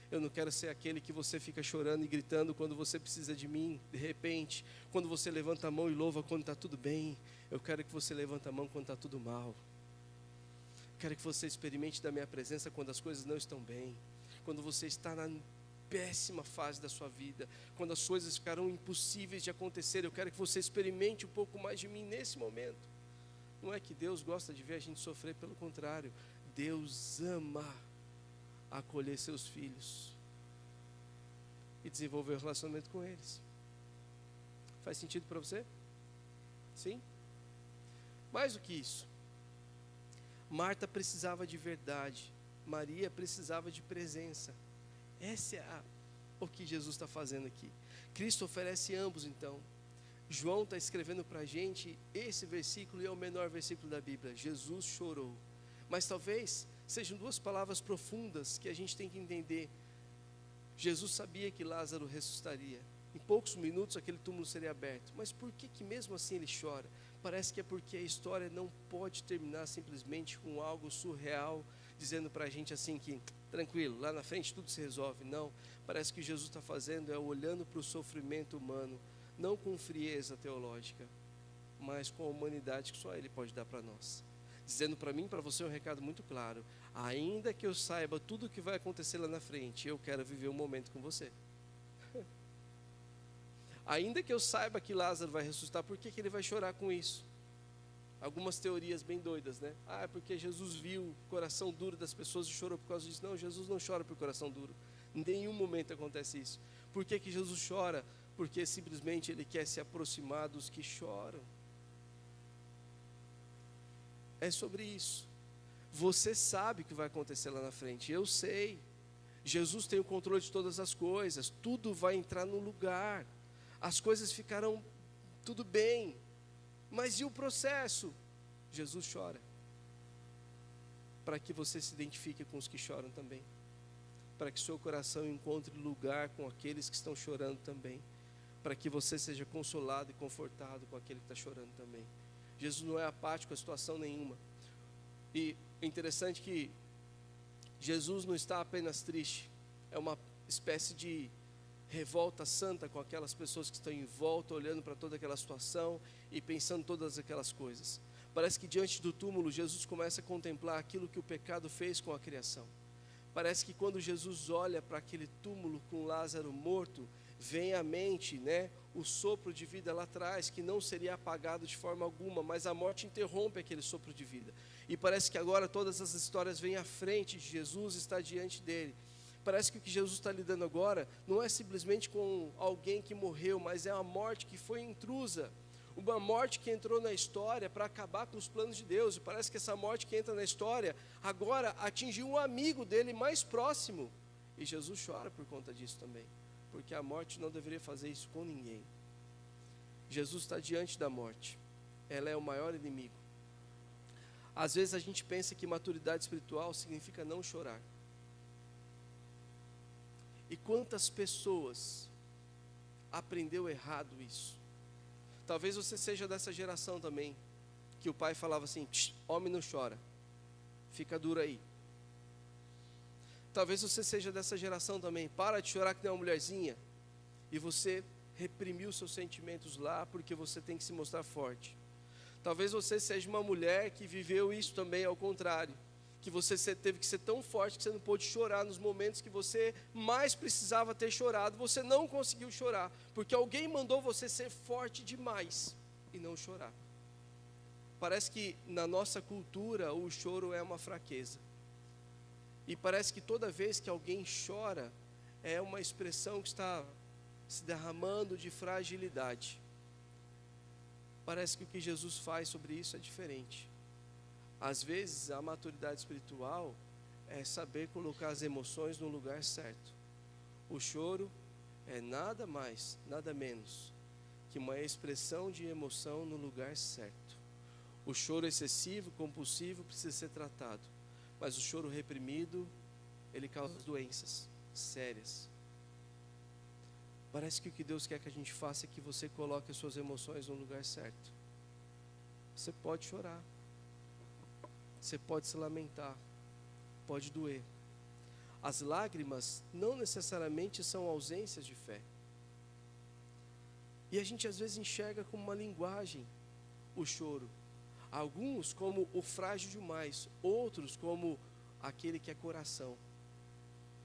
Eu não quero ser aquele que você fica chorando e gritando quando você precisa de mim. De repente, quando você levanta a mão e louva quando está tudo bem. Eu quero que você levante a mão quando está tudo mal. Quero que você experimente da minha presença quando as coisas não estão bem. Quando você está na péssima fase da sua vida. Quando as coisas ficarão impossíveis de acontecer. Eu quero que você experimente um pouco mais de mim nesse momento. Não é que Deus gosta de ver a gente sofrer, pelo contrário. Deus ama acolher seus filhos e desenvolver um relacionamento com eles. Faz sentido para você? Sim? Mais do que isso, Marta precisava de verdade, Maria precisava de presença. Esse é o que Jesus está fazendo aqui. Cristo oferece ambos então. João está escrevendo para a gente esse versículo, e é o menor versículo da Bíblia. Jesus chorou. Mas talvez sejam duas palavras profundas que a gente tem que entender. Jesus sabia que Lázaro ressuscitaria. Em poucos minutos aquele túmulo seria aberto. Mas por que mesmo assim ele chora? Parece que é porque a história não pode terminar simplesmente com algo surreal, dizendo para a gente assim que, tranquilo, lá na frente tudo se resolve. Não, parece que o que Jesus está fazendo é olhando para o sofrimento humano, não com frieza teológica, mas com a humanidade que só Ele pode dar para nós. Dizendo para mim e para você um recado muito claro: ainda que eu saiba tudo o que vai acontecer lá na frente, eu quero viver um momento com você. Ainda que eu saiba que Lázaro vai ressuscitar, por que ele vai chorar com isso? Algumas teorias bem doidas, né? É porque Jesus viu o coração duro das pessoas e chorou por causa disso. Não, Jesus não chora por coração duro. Em nenhum momento acontece isso. Por que Jesus chora? Porque simplesmente Ele quer se aproximar dos que choram. É sobre isso. Você sabe o que vai acontecer lá na frente. Eu sei. Jesus tem o controle de todas as coisas. Tudo vai entrar no lugar. As coisas ficarão tudo bem. Mas e o processo? Jesus chora. Para que você se identifique com os que choram também. Para que seu coração encontre lugar com aqueles que estão chorando também. Para que você seja consolado e confortado com aquele que está chorando também. Jesus não é apático a situação nenhuma. E é interessante que Jesus não está apenas triste. É uma espécie de revolta santa com aquelas pessoas que estão em volta, olhando para toda aquela situação e pensando todas aquelas coisas. Parece que diante do túmulo, Jesus começa a contemplar aquilo que o pecado fez com a criação. Parece que quando Jesus olha para aquele túmulo com Lázaro morto, vem à mente, né, o sopro de vida lá atrás, que não seria apagado de forma alguma, mas a morte interrompe aquele sopro de vida. E parece que agora todas as histórias vêm à frente de Jesus, está diante dele. Parece que o que Jesus está lidando agora não é simplesmente com alguém que morreu, mas é uma morte que foi intrusa. Uma morte que entrou na história para acabar com os planos de Deus. E parece que essa morte que entra na história agora atingiu um amigo dele mais próximo. E Jesus chora por conta disso também. Porque a morte não deveria fazer isso com ninguém. Jesus está diante da morte. Ela é o maior inimigo. Às vezes a gente pensa que maturidade espiritual significa não chorar. E quantas pessoas aprendeu errado isso? Talvez você seja dessa geração também, que o pai falava assim: homem não chora, fica duro aí. Talvez você seja dessa geração também, para de chorar que nem uma mulherzinha, e você reprimiu seus sentimentos lá, porque você tem que se mostrar forte. Talvez você seja uma mulher que viveu isso também ao contrário, que você teve que ser tão forte que você não pôde chorar nos momentos que você mais precisava ter chorado, você não conseguiu chorar, porque alguém mandou você ser forte demais e não chorar. Parece que na nossa cultura o choro é uma fraqueza, e parece que toda vez que alguém chora, é uma expressão que está se derramando de fragilidade. Parece que o que Jesus faz sobre isso é diferente. Às vezes a maturidade espiritual é saber colocar as emoções no lugar certo. O choro é nada mais, nada menos que uma expressão de emoção no lugar certo. O choro excessivo, compulsivo, precisa ser tratado, mas o choro reprimido, ele causa doenças sérias. Parece que o que Deus quer que a gente faça é que você coloque as suas emoções no lugar certo. Você pode chorar, você pode se lamentar, pode doer. As lágrimas não necessariamente são ausências de fé. E a gente às vezes enxerga como uma linguagem o choro. Alguns como o frágil demais, outros como aquele que é coração.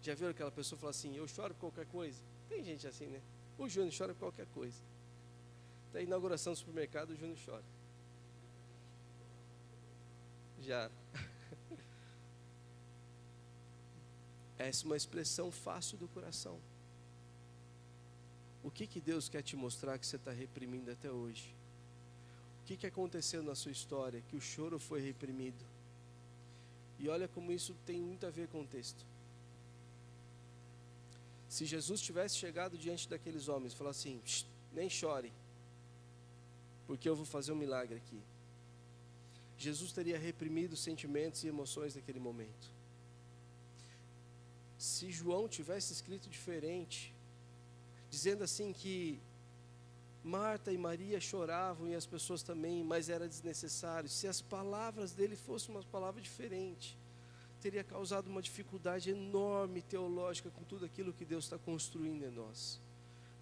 Já viu aquela pessoa falar assim: eu choro por qualquer coisa? Tem gente assim, né? O Júnior chora por qualquer coisa. Da inauguração do supermercado, o Júnior chora. Já. Essa é uma expressão fácil do coração. O que Deus quer te mostrar que você está reprimindo até hoje? O que aconteceu na sua história que o choro foi reprimido? E olha como isso tem muito a ver com o texto. Se Jesus tivesse chegado diante daqueles homens e falasse assim: nem chore, porque eu vou fazer um milagre aqui, Jesus teria reprimido os sentimentos e emoções daquele momento. Se João tivesse escrito diferente, dizendo assim que Marta e Maria choravam e as pessoas também, mas era desnecessário, se as palavras dele fossem uma palavra diferente, teria causado uma dificuldade enorme teológica com tudo aquilo que Deus está construindo em nós.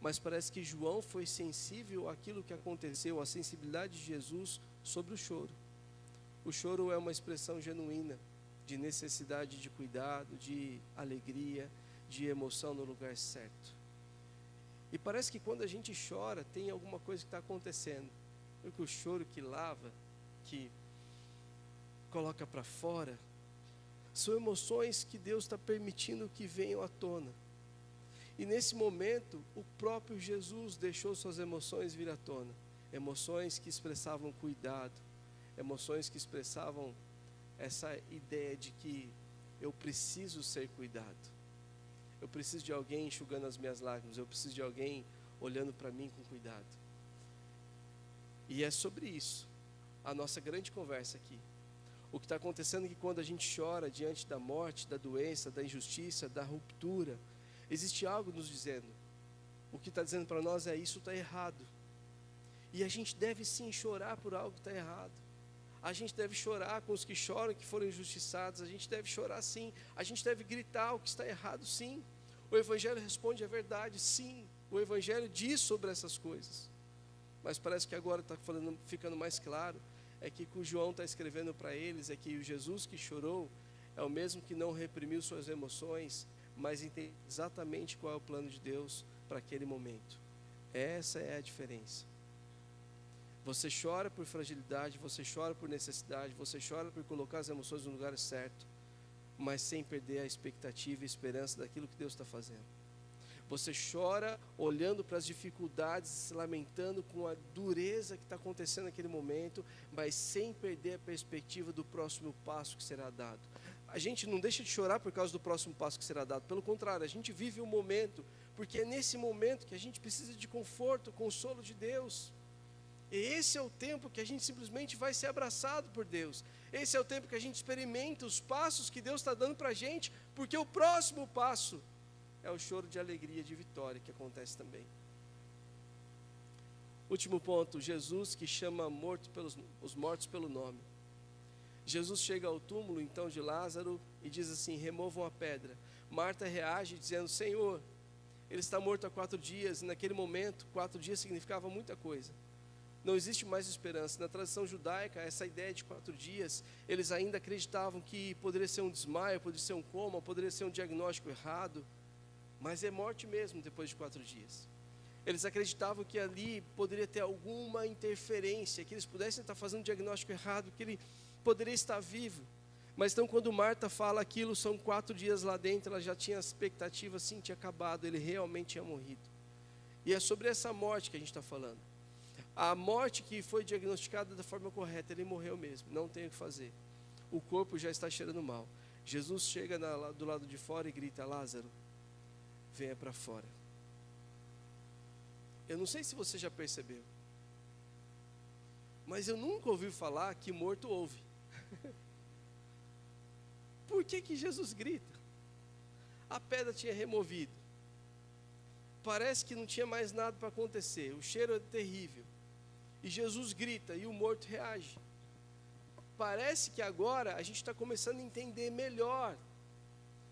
Mas parece que João foi sensível àquilo que aconteceu, à sensibilidade de Jesus sobre o choro. O choro é uma expressão genuína de necessidade de cuidado, de alegria, de emoção no lugar certo. E parece que quando a gente chora, tem alguma coisa que está acontecendo. Porque o choro que lava, que coloca para fora, são emoções que Deus está permitindo que venham à tona. E nesse momento, o próprio Jesus deixou suas emoções vir à tona. Emoções que expressavam cuidado, emoções que expressavam essa ideia de que eu preciso ser cuidado. Eu preciso de alguém enxugando as minhas lágrimas, eu preciso de alguém olhando para mim com cuidado. E é sobre isso a nossa grande conversa aqui. O que está acontecendo é que quando a gente chora diante da morte, da doença, da injustiça, da ruptura, existe algo nos dizendo. O que está dizendo para nós é: isso está errado. E a gente deve sim chorar por algo que está errado. A gente deve chorar com os que choram, que foram injustiçados. A gente deve chorar sim. A gente deve gritar o que está errado sim. O Evangelho responde a verdade sim. O Evangelho diz sobre essas coisas. Mas parece que agora está ficando mais claro, é que o que o João está escrevendo para eles é que o Jesus que chorou é o mesmo que não reprimiu suas emoções, mas entende exatamente qual é o plano de Deus para aquele momento. Essa é a diferença. Você chora por fragilidade, você chora por necessidade, você chora por colocar as emoções no lugar certo, mas sem perder a expectativa e a esperança daquilo que Deus está fazendo. Você chora olhando para as dificuldades, se lamentando com a dureza que está acontecendo naquele momento, mas sem perder a perspectiva do próximo passo que será dado. A gente não deixa de chorar por causa do próximo passo que será dado. Pelo contrário, a gente vive o momento, porque é nesse momento que a gente precisa de conforto, consolo de Deus. E esse é o tempo que a gente simplesmente vai ser abraçado por Deus. Esse é o tempo que a gente experimenta os passos que Deus está dando para a gente, porque o próximo passo é o choro de alegria, de vitória que acontece também. Último ponto, Jesus que chama os mortos pelo nome. Jesus chega ao túmulo então de Lázaro e diz assim: removam a pedra. Marta reage dizendo: Senhor, ele está morto há 4 dias. E naquele momento, 4 dias significava muita coisa. Não existe mais esperança. Na tradição judaica, essa ideia de 4 dias, eles ainda acreditavam que poderia ser um desmaio, poderia ser um coma, poderia ser um diagnóstico errado, mas é morte mesmo depois de 4 dias. Eles acreditavam que ali poderia ter alguma interferência, que eles pudessem estar fazendo um diagnóstico errado, que ele poderia estar vivo. Mas então quando Marta fala aquilo, são 4 dias lá dentro, ela já tinha a expectativa, sim, tinha acabado, ele realmente tinha morrido. E é sobre essa morte que a gente está falando. A morte que foi diagnosticada da forma correta, ele morreu mesmo, não tem o que fazer. O corpo já está cheirando mal. Jesus chega do lado de fora e grita: Lázaro, venha para fora. Eu não sei se você já percebeu, mas eu nunca ouvi falar que morto ouve. Por que Jesus grita? A pedra tinha removido. Parece que não tinha mais nada para acontecer. O cheiro é terrível. E Jesus grita e o morto reage. Parece que agora a gente está começando a entender melhor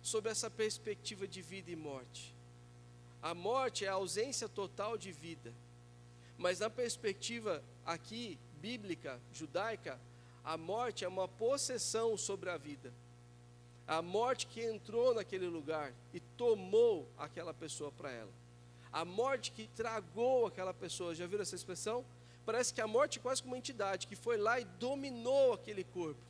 sobre essa perspectiva de vida e morte. A morte é a ausência total de vida. Mas na perspectiva aqui, bíblica, judaica, a morte é uma possessão sobre a vida. A morte que entrou naquele lugar e tomou aquela pessoa para ela. A morte que tragou aquela pessoa. Já viram essa expressão? Parece que a morte é quase como uma entidade que foi lá e dominou aquele corpo.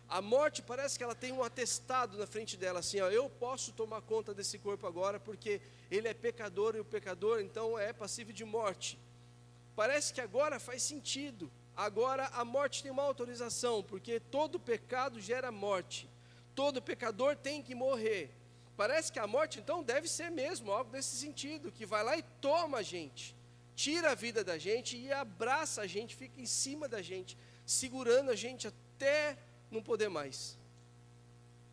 A morte parece que ela tem um atestado na frente dela, assim, ó, eu posso tomar conta desse corpo agora porque ele é pecador e o pecador então é passível de morte. Parece que agora faz sentido. Agora a morte tem uma autorização, porque todo pecado gera morte. Todo pecador tem que morrer. Parece que a morte então deve ser mesmo algo desse sentido, que vai lá e toma a gente. Tira a vida da gente e abraça a gente, fica em cima da gente, segurando a gente até não poder mais.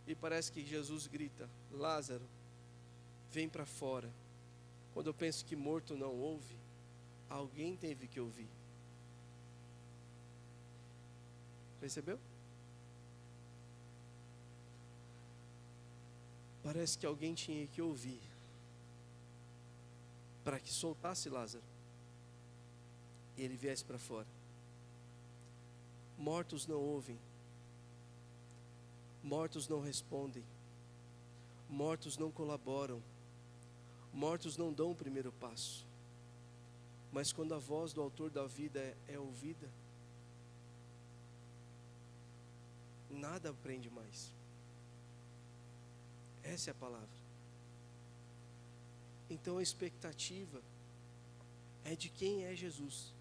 E parece que Jesus grita: Lázaro, vem para fora. Quando eu penso que morto não ouve, alguém teve que ouvir. Percebeu? Parece que alguém tinha que ouvir para que soltasse Lázaro e ele viesse para fora. Mortos não ouvem, mortos não respondem, mortos não colaboram, mortos não dão o primeiro passo. Mas quando a voz do autor da vida é ouvida, nada prende mais. Essa é a palavra. Então a expectativa é de quem é Jesus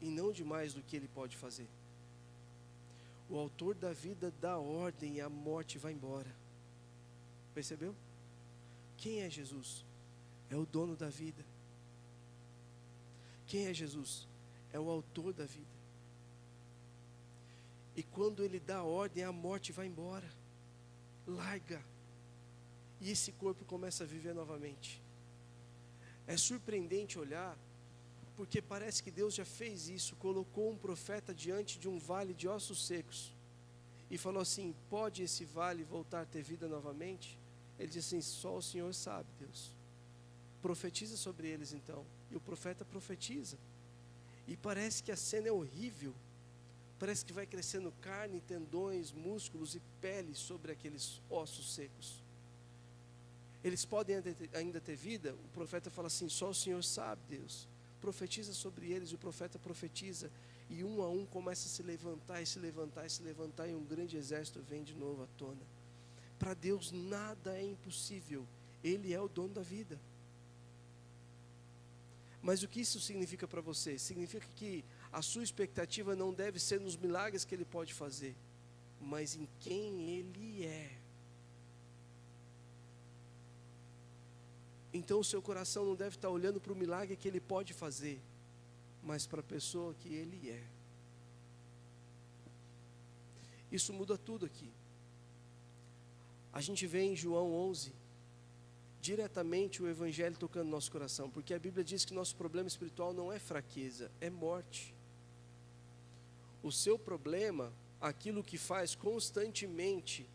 e não de mais do que ele pode fazer. O autor da vida dá ordem e a morte vai embora. Percebeu? Quem é Jesus? É o dono da vida. Quem é Jesus? É o autor da vida. E quando ele dá ordem, a morte vai embora. Larga. E esse corpo começa a viver novamente. É surpreendente olhar, porque parece que Deus já fez isso, colocou um profeta diante de um vale de ossos secos e falou assim: pode esse vale voltar a ter vida novamente? Ele disse assim: só o Senhor sabe, Deus. Profetiza sobre eles então. E o profeta profetiza. E parece que a cena é horrível. Parece que vai crescendo carne, tendões, músculos e pele sobre aqueles ossos secos. Eles podem ainda ter vida? O profeta fala assim: só o Senhor sabe, Deus. Profetiza sobre eles, e o profeta profetiza. E um a um começa a se levantar, e se levantar, e se levantar, e um grande exército vem de novo à tona. Para Deus nada é impossível. Ele é o dono da vida. Mas o que isso significa para você? Significa que a sua expectativa não deve ser nos milagres que Ele pode fazer, mas em quem Ele é. Então o seu coração não deve estar olhando para o milagre que Ele pode fazer, mas para a pessoa que Ele é. Isso muda tudo aqui. A gente vê em João 11, diretamente o Evangelho tocando nosso coração, porque a Bíblia diz que nosso problema espiritual não é fraqueza, é morte. O seu problema, aquilo que faz constantemente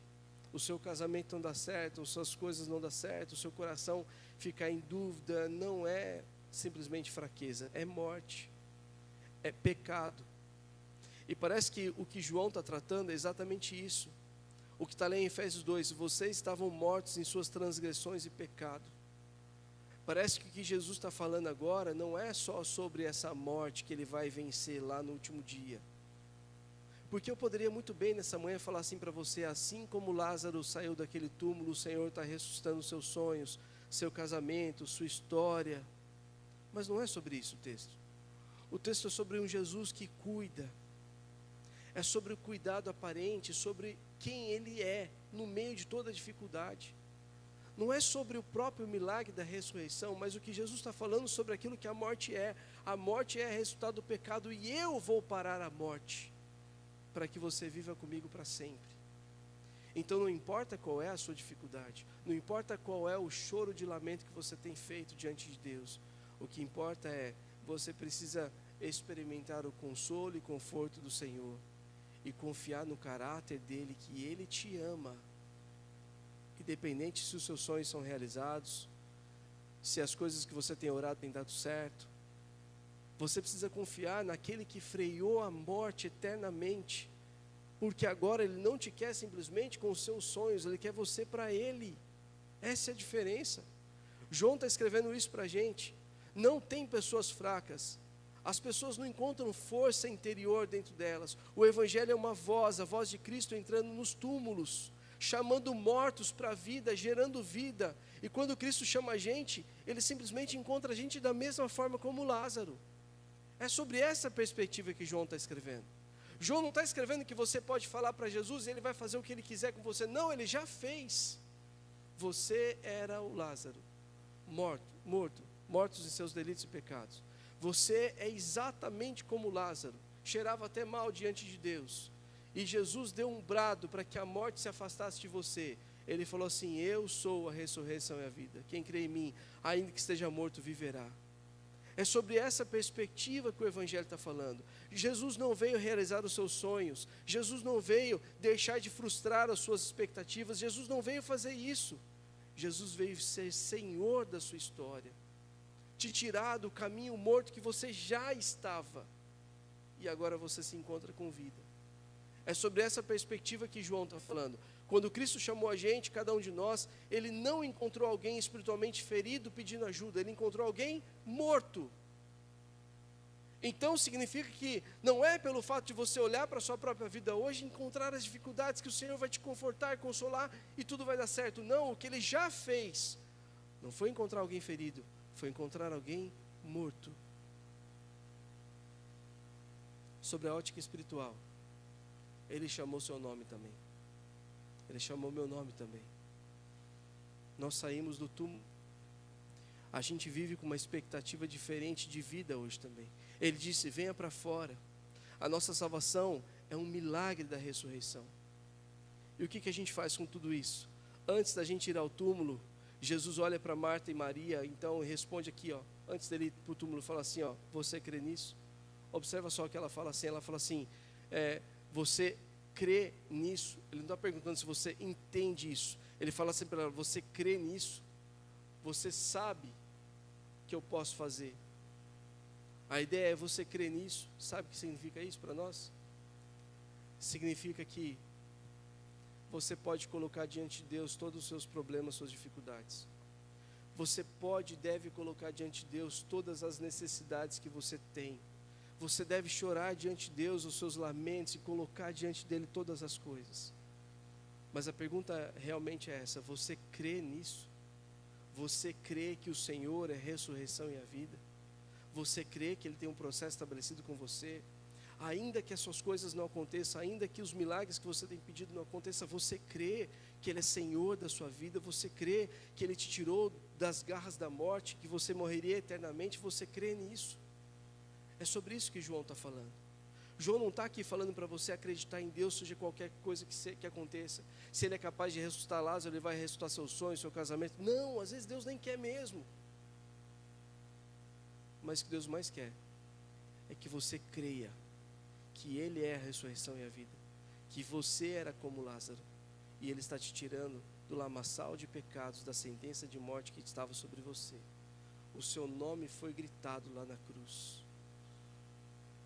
o seu casamento não dar certo, as suas coisas não dar certo, o seu coração ficar em dúvida, não é simplesmente fraqueza, é morte, é pecado. E parece que o que João está tratando é exatamente isso. O que está lá em Efésios 2, vocês estavam mortos em suas transgressões e pecado. Parece que o que Jesus está falando agora não é só sobre essa morte que ele vai vencer lá no último dia. Porque eu poderia muito bem nessa manhã falar assim para você, assim como Lázaro saiu daquele túmulo, o Senhor está ressuscitando os seus sonhos, seu casamento, sua história. Mas não é sobre isso o texto. O texto é sobre um Jesus que cuida. É sobre o cuidado aparente, sobre quem Ele é no meio de toda a dificuldade. Não é sobre o próprio milagre da ressurreição, mas o que Jesus está falando sobre aquilo que a morte é. A morte é resultado do pecado e eu vou parar a morte, para que você viva comigo para sempre. Então não importa qual é a sua dificuldade, não importa qual é o choro de lamento que você tem feito diante de Deus, o que importa é, você precisa experimentar o consolo e conforto do Senhor, e confiar no caráter dEle, que Ele te ama, independente se os seus sonhos são realizados, se as coisas que você tem orado têm dado certo. Você precisa confiar naquele que freou a morte eternamente, porque agora Ele não te quer simplesmente com os seus sonhos, Ele quer você para Ele. Essa é a diferença. João está escrevendo isso para a gente. Não tem pessoas fracas. As pessoas não encontram força interior dentro delas. O Evangelho é uma voz, a voz de Cristo entrando nos túmulos, chamando mortos para a vida, gerando vida. E quando Cristo chama a gente, Ele simplesmente encontra a gente da mesma forma como Lázaro. É sobre essa perspectiva que João está escrevendo. João não está escrevendo que você pode falar para Jesus e Ele vai fazer o que Ele quiser com você. Não, Ele já fez. Você era o Lázaro, mortos em seus delitos e pecados. Você é exatamente como Lázaro, cheirava até mal diante de Deus. E Jesus deu um brado para que a morte se afastasse de você. Ele falou assim, eu sou a ressurreição e a vida. Quem crê em mim, ainda que esteja morto, viverá. É sobre essa perspectiva que o Evangelho está falando. Jesus não veio realizar os seus sonhos. Jesus não veio deixar de frustrar as suas expectativas. Jesus não veio fazer isso. Jesus veio ser Senhor da sua história. Te tirar do caminho morto que você já estava. E agora você se encontra com vida. É sobre essa perspectiva que João está falando. Quando Cristo chamou a gente, cada um de nós, Ele não encontrou alguém espiritualmente ferido pedindo ajuda, Ele encontrou alguém morto. Então significa que não é pelo fato de você olhar para a sua própria vida hoje, encontrar as dificuldades que o Senhor vai te confortar, consolar e tudo vai dar certo. Não, o que Ele já fez, não foi encontrar alguém ferido, foi encontrar alguém morto. Sobre a ótica espiritual, Ele chamou seu nome também. Ele chamou meu nome também. Nós saímos do túmulo. A gente vive com uma expectativa diferente de vida hoje também. Ele disse, venha para fora. A nossa salvação é um milagre da ressurreição. E o que a gente faz com tudo isso? Antes da gente ir ao túmulo, Jesus olha para Marta e Maria, então responde aqui, ó, antes dele ir para o túmulo, fala assim, ó, você crê nisso? Observa só o que ela fala assim, você crê nisso? Ele não está perguntando se você entende isso. Ele fala assim para ela, você crê nisso? Você sabe que eu posso fazer? A ideia é você crer nisso. Sabe o que significa isso para nós? Significa que você pode colocar diante de Deus todos os seus problemas, suas dificuldades. Você pode e deve colocar diante de Deus todas as necessidades que você tem. Você deve chorar diante de Deus os seus lamentos e colocar diante dele todas as coisas. Mas a pergunta realmente é essa, você crê nisso? Você crê que o Senhor é a ressurreição e a vida? Você crê que Ele tem um processo estabelecido com você? Ainda que as suas coisas não aconteçam, ainda que os milagres que você tem pedido não aconteçam, você crê que Ele é Senhor da sua vida? Você crê que Ele te tirou das garras da morte, que você morreria eternamente? Você crê nisso? É sobre isso que João está falando. João não está aqui falando para você acreditar em Deus, seja qualquer coisa que aconteça. Se Ele é capaz de ressuscitar Lázaro, Ele vai ressuscitar seus sonhos, seu casamento. Não, às vezes Deus nem quer mesmo. Mas o que Deus mais quer é que você creia que Ele é a ressurreição e a vida, que você era como Lázaro, e Ele está te tirando do lamaçal de pecados, da sentença de morte que estava sobre você. O seu nome foi gritado lá na cruz.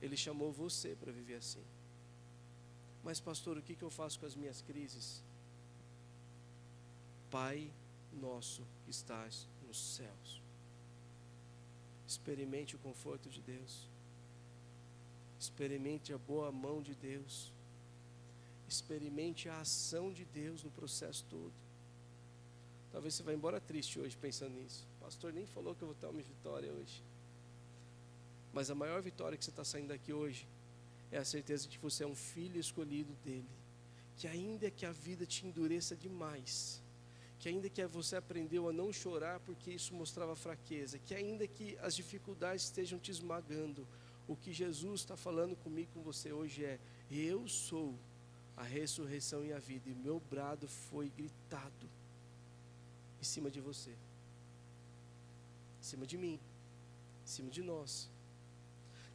Ele chamou você para viver assim. Mas pastor, o que eu faço com as minhas crises? Pai nosso que estás nos céus. Experimente o conforto de Deus. Experimente a boa mão de Deus. Experimente a ação de Deus no processo todo. Talvez você vá embora triste hoje pensando nisso. O pastor nem falou que eu vou ter uma vitória hoje. Mas a maior vitória que você está saindo daqui hoje é a certeza de que você é um filho escolhido dele. Que ainda que a vida te endureça demais, que ainda que você aprendeu a não chorar porque isso mostrava fraqueza, que ainda que as dificuldades estejam te esmagando, o que Jesus está falando comigo, com você hoje é: eu sou a ressurreição e a vida, e meu brado foi gritado em cima de você, em cima de mim, em cima de nós.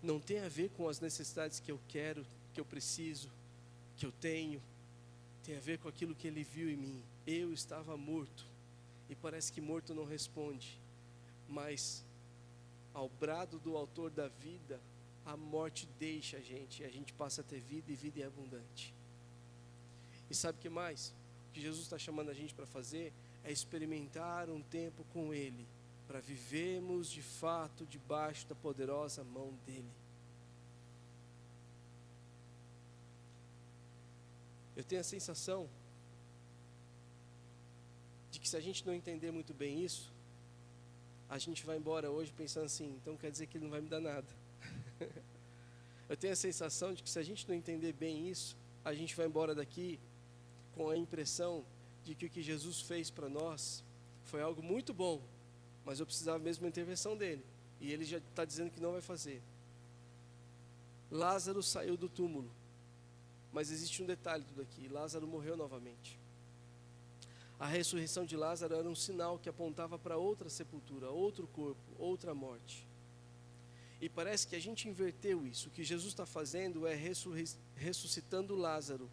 Não tem a ver com as necessidades que eu quero, que eu preciso, que eu tenho. Tem a ver com aquilo que Ele viu em mim. Eu estava morto, e parece que morto não responde, mas ao brado do autor da vida, a morte deixa a gente, e a gente passa a ter vida, e vida é abundante. E sabe o que mais? O que Jesus está chamando a gente para fazer é experimentar um tempo com Ele, para vivermos de fato debaixo da poderosa mão dEle. Eu tenho a sensação de que se a gente não entender muito bem isso, a gente vai embora hoje pensando assim: então quer dizer que Ele não vai me dar nada. Eu tenho a sensação de que se a gente não entender bem isso, a gente vai embora daqui com a impressão de que o que Jesus fez para nós foi algo muito bom, mas eu precisava mesmo da intervenção dele, e Ele já está dizendo que não vai fazer. Lázaro saiu do túmulo, mas existe um detalhe tudo aqui: Lázaro morreu novamente. A ressurreição de Lázaro era um sinal que apontava para outra sepultura, outro corpo, outra morte. E parece que a gente inverteu isso. O que Jesus está fazendo é ressuscitando Lázaro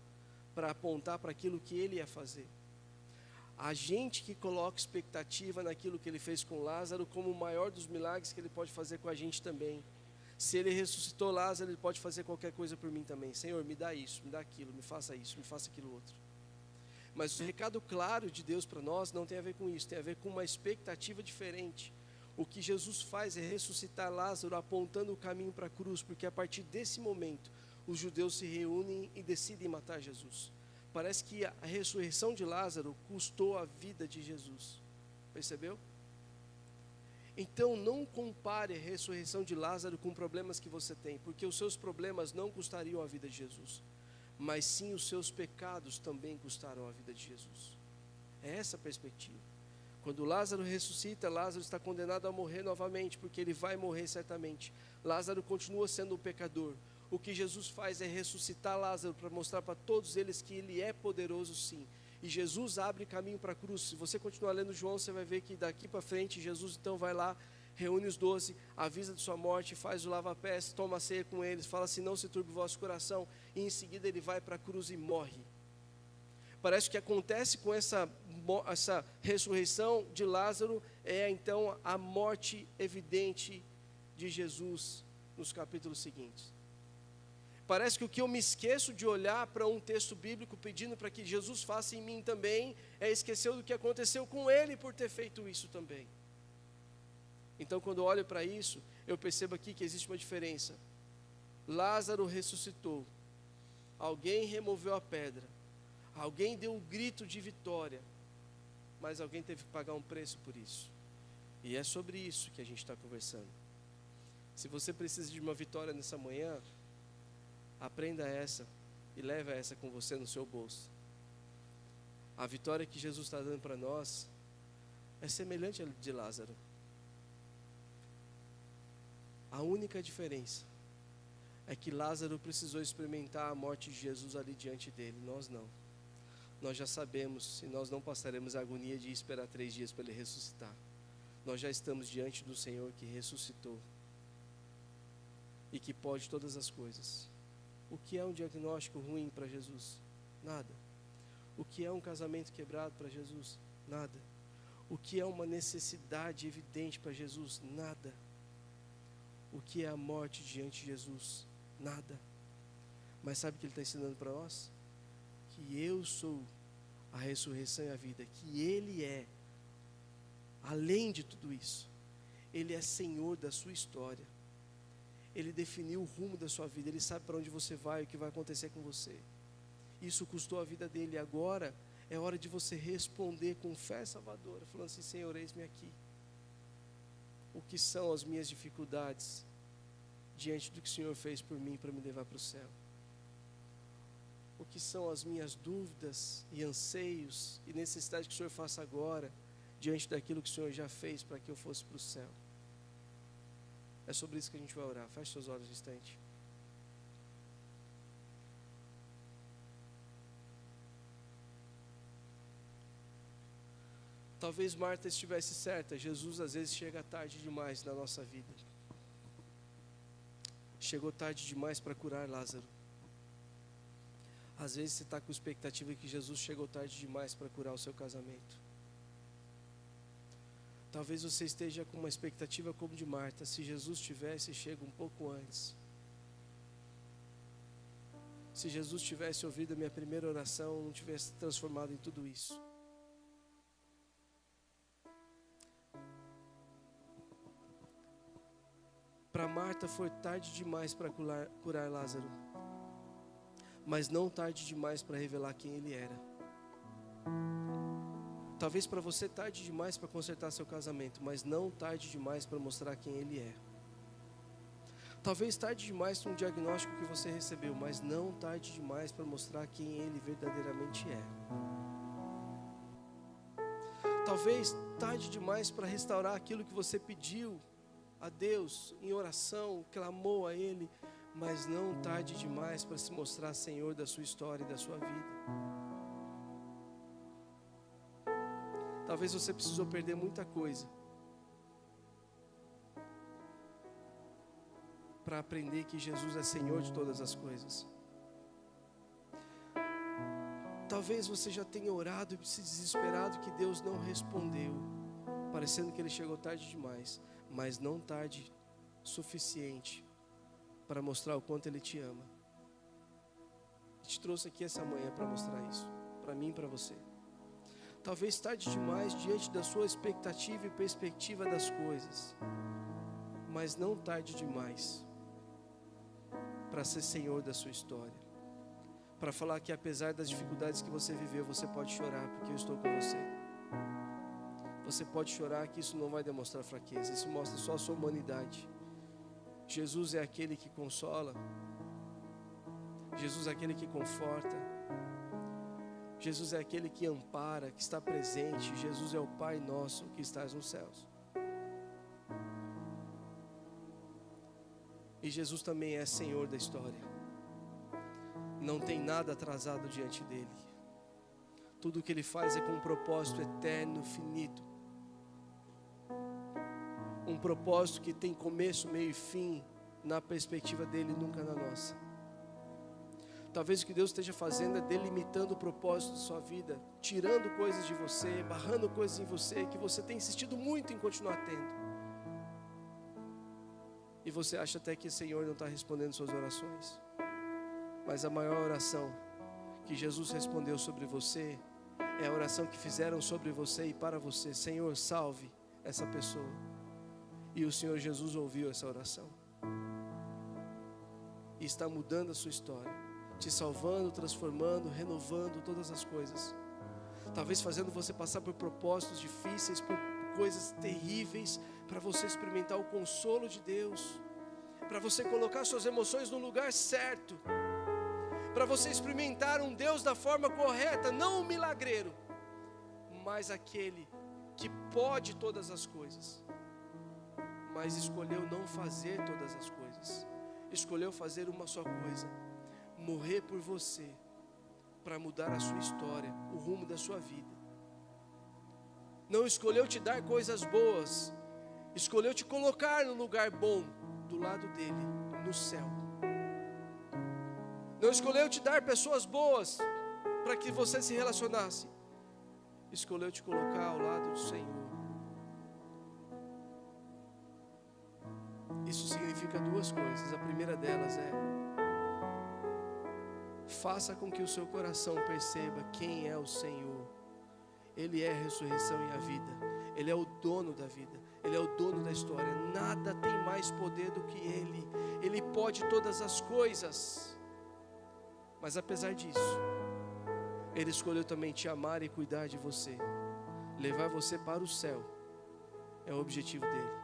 para apontar para aquilo que Ele ia fazer. A gente que coloca expectativa naquilo que Ele fez com Lázaro como o maior dos milagres que Ele pode fazer com a gente também. Se Ele ressuscitou Lázaro, Ele pode fazer qualquer coisa por mim também. Senhor, me dá isso, me dá aquilo, me faça isso, me faça aquilo outro. Mas o recado claro de Deus para nós não tem a ver com isso, tem a ver com uma expectativa diferente. O que Jesus faz é ressuscitar Lázaro, apontando o caminho para a cruz, porque a partir desse momento os judeus se reúnem e decidem matar Jesus. Parece que a ressurreição de Lázaro custou a vida de Jesus. Percebeu? Então não compare a ressurreição de Lázaro com problemas que você tem, porque os seus problemas não custariam a vida de Jesus, mas sim os seus pecados também custaram a vida de Jesus. É essa a perspectiva. Quando Lázaro ressuscita, Lázaro está condenado a morrer novamente, porque ele vai morrer certamente. Lázaro continua sendo um pecador. O que Jesus faz é ressuscitar Lázaro para mostrar para todos eles que Ele é poderoso sim. E Jesus abre caminho para a cruz. Se você continuar lendo João, você vai ver que daqui para frente, Jesus então vai lá, reúne os 12, avisa de sua morte, faz o lava-pés, toma a ceia com eles, fala assim: não se turbe o vosso coração, e em seguida ele vai para a cruz e morre. Parece que acontece com essa ressurreição de Lázaro é então a morte evidente de Jesus nos capítulos seguintes. Parece que o que eu me esqueço de olhar para um texto bíblico pedindo para que Jesus faça em mim também é esquecer do que aconteceu com ele por ter feito isso também. Então, quando eu olho para isso, eu percebo aqui que existe uma diferença. Lázaro ressuscitou, alguém removeu a pedra, alguém deu um grito de vitória, mas alguém teve que pagar um preço por isso. E é sobre isso que a gente está conversando. Se você precisa de uma vitória nessa manhã, aprenda essa e leve essa com você no seu bolso. A vitória que Jesus está dando para nós é semelhante à de Lázaro. A única diferença é que Lázaro precisou experimentar a morte de Jesus ali diante dele, nós não. Nós já sabemos e nós não passaremos a agonia de esperar 3 dias para ele ressuscitar. Nós já estamos diante do Senhor que ressuscitou e que pode todas as coisas. O que é um diagnóstico ruim para Jesus? Nada. O que é um casamento quebrado para Jesus? Nada. O que é uma necessidade evidente para Jesus? Nada. O que é a morte diante de Jesus? Nada. Mas sabe o que ele está ensinando para nós? Que eu sou a ressurreição e a vida, que Ele é, além de tudo isso, Ele é Senhor da sua história, Ele definiu o rumo da sua vida, Ele sabe para onde você vai e o que vai acontecer com você. Isso custou a vida dele, agora é hora de você responder com fé salvadora, falando assim: Senhor, eis-me aqui. O que são as minhas dificuldades diante do que o Senhor fez por mim para me levar para o céu? O que são as minhas dúvidas e anseios e necessidades que o Senhor faça agora, diante daquilo que o Senhor já fez para que eu fosse para o céu? É sobre isso que a gente vai orar. Feche seus olhos um instante. Talvez Marta estivesse certa, Jesus às vezes chega tarde demais na nossa vida. Chegou tarde demais para curar Lázaro. Às vezes você está com expectativa que Jesus chegou tarde demais para curar o seu casamento. Talvez você esteja com uma expectativa como de Marta: se Jesus tivesse chego um pouco antes, se Jesus tivesse ouvido a minha primeira oração, não tivesse transformado em tudo isso. Para Marta foi tarde demais para curar Lázaro, mas não tarde demais para revelar quem ele era. Talvez para você tarde demais para consertar seu casamento, mas não tarde demais para mostrar quem ele é. Talvez tarde demais para um diagnóstico que você recebeu, mas não tarde demais para mostrar quem ele verdadeiramente é. Talvez tarde demais para restaurar aquilo que você pediu a Deus em oração, clamou a Ele, mas não tarde demais para se mostrar Senhor da sua história e da sua vida. Talvez você precisou perder muita coisa para aprender que Jesus é Senhor de todas as coisas. Talvez você já tenha orado e se desesperado que Deus não respondeu, parecendo que Ele chegou tarde demais, mas não tarde suficiente para mostrar o quanto Ele te ama. Eu te trouxe aqui essa manhã para mostrar isso, para mim e para você. Talvez tarde demais diante da sua expectativa e perspectiva das coisas, mas não tarde demais para ser Senhor da sua história, para falar que apesar das dificuldades que você viveu, você pode chorar porque eu estou com você. Você pode chorar, que isso não vai demonstrar fraqueza, isso mostra só a sua humanidade. Jesus é aquele que consola, Jesus é aquele que conforta, Jesus é aquele que ampara, que está presente. Jesus é o Pai nosso que estás nos céus. E Jesus também é Senhor da história. Não tem nada atrasado diante dele. Tudo o que ele faz é com um propósito eterno, finito. Um propósito que tem começo, meio e fim na perspectiva dele, nunca na nossa. Talvez o que Deus esteja fazendo é delimitando o propósito de sua vida, tirando coisas de você, barrando coisas em você que você tem insistido muito em continuar tendo. E você acha até que o Senhor não está respondendo suas orações. Mas a maior oração que Jesus respondeu sobre você é a oração que fizeram sobre você e para você: Senhor, salve essa pessoa. E o Senhor Jesus ouviu essa oração e está mudando a sua história, te salvando, transformando, renovando todas as coisas. Talvez fazendo você passar por propósitos difíceis, por coisas terríveis, para você experimentar o consolo de Deus, para você colocar suas emoções no lugar certo, para você experimentar um Deus da forma correta, não um milagreiro, mas aquele que pode todas as coisas, mas escolheu não fazer todas as coisas, escolheu fazer uma só coisa: morrer por você, para mudar a sua história, o rumo da sua vida. Não escolheu te dar coisas boas, escolheu te colocar no lugar bom, do lado dele, no céu. Não escolheu te dar pessoas boas para que você se relacionasse, escolheu te colocar ao lado do Senhor. Isso significa duas coisas. A primeira delas é: faça com que o seu coração perceba quem é o Senhor. Ele é a ressurreição e a vida. Ele é o dono da vida. Ele é o dono da história. Nada tem mais poder do que Ele. Ele pode todas as coisas. Mas apesar disso, Ele escolheu também te amar e cuidar de você. Levar você para o céu é o objetivo dele.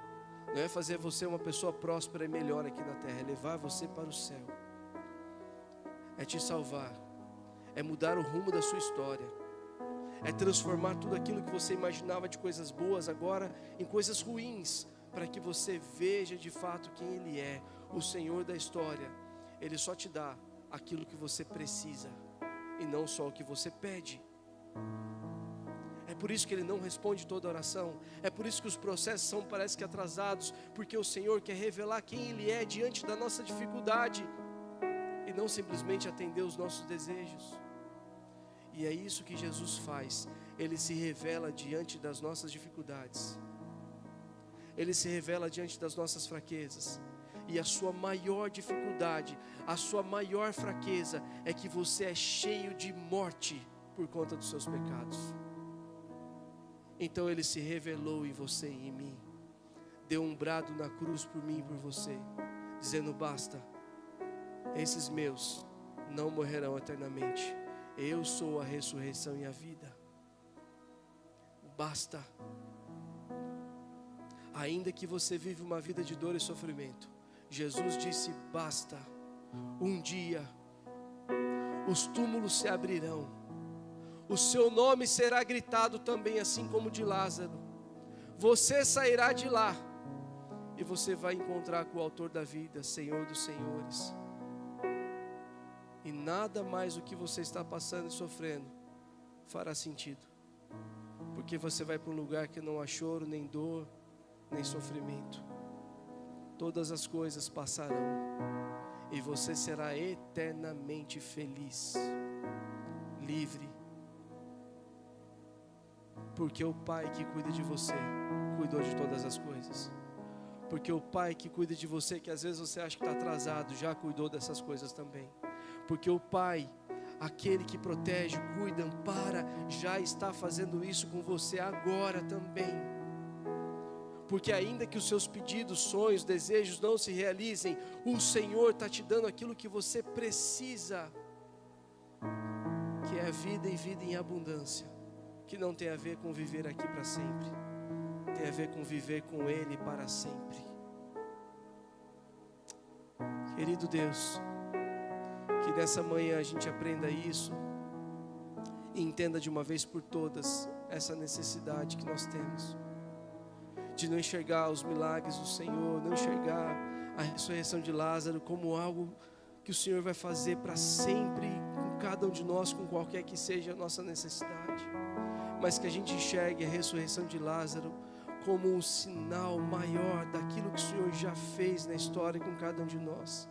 Não é fazer você uma pessoa próspera e melhor aqui na terra. É levar você para o céu. É te salvar. É mudar o rumo da sua história. É transformar tudo aquilo que você imaginava de coisas boas agora em coisas ruins, para que você veja de fato quem Ele é, o Senhor da história. Ele só te dá aquilo que você precisa e não só o que você pede. É por isso que Ele não responde toda oração. É por isso que os processos parece que atrasados, porque o Senhor quer revelar quem Ele é diante da nossa dificuldade e não simplesmente atender os nossos desejos. E é isso que Jesus faz. Ele se revela diante das nossas dificuldades. Ele se revela diante das nossas fraquezas. E a sua maior dificuldade, a sua maior fraqueza é que você é cheio de morte por conta dos seus pecados. Então Ele se revelou em você e em mim. Deu um brado na cruz por mim e por você, dizendo: basta, esses meus não morrerão eternamente. Eu sou a ressurreição e a vida. Basta. Ainda que você vive uma vida de dor e sofrimento, Jesus disse: basta. Um dia os túmulos se abrirão, o seu nome será gritado também, assim como de Lázaro. Você sairá de lá e você vai encontrar com o autor da vida, Senhor dos senhores. E nada mais do que você está passando e sofrendo fará sentido, porque você vai para um lugar que não há choro, nem dor, nem sofrimento. Todas as coisas passarão e você será eternamente feliz, livre, porque o Pai que cuida de você cuidou de todas as coisas. Porque o Pai que cuida de você, que às vezes você acha que está atrasado, já cuidou dessas coisas também. Porque o Pai, aquele que protege, cuida, ampara, já está fazendo isso com você agora também. Porque ainda que os seus pedidos, sonhos, desejos não se realizem, o Senhor está te dando aquilo que você precisa, que é vida e vida em abundância, que não tem a ver com viver aqui para sempre, tem a ver com viver com Ele para sempre. Querido Deus, que nessa manhã a gente aprenda isso e entenda de uma vez por todas essa necessidade que nós temos de não enxergar os milagres do Senhor, não enxergar a ressurreição de Lázaro como algo que o Senhor vai fazer para sempre com cada um de nós, com qualquer que seja a nossa necessidade, mas que a gente enxergue a ressurreição de Lázaro como um sinal maior daquilo que o Senhor já fez na história com cada um de nós.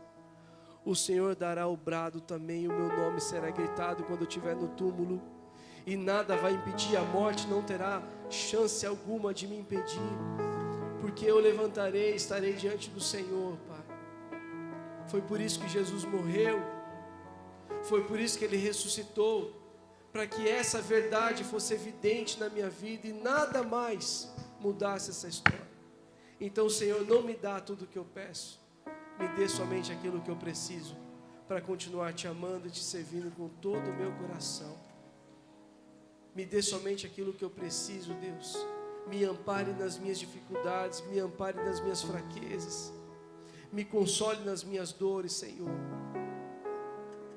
O Senhor dará o brado também, o meu nome será gritado quando eu estiver no túmulo, e nada vai impedir, a morte não terá chance alguma de me impedir, porque eu levantarei, estarei diante do Senhor, Pai. Foi por isso que Jesus morreu, foi por isso que Ele ressuscitou, para que essa verdade fosse evidente na minha vida e nada mais mudasse essa história. Então, Senhor, não me dá tudo o que eu peço, me dê somente aquilo que eu preciso para continuar te amando e te servindo com todo o meu coração. Me dê somente aquilo que eu preciso, Deus. Me ampare nas minhas dificuldades, me ampare nas minhas fraquezas, me console nas minhas dores, Senhor.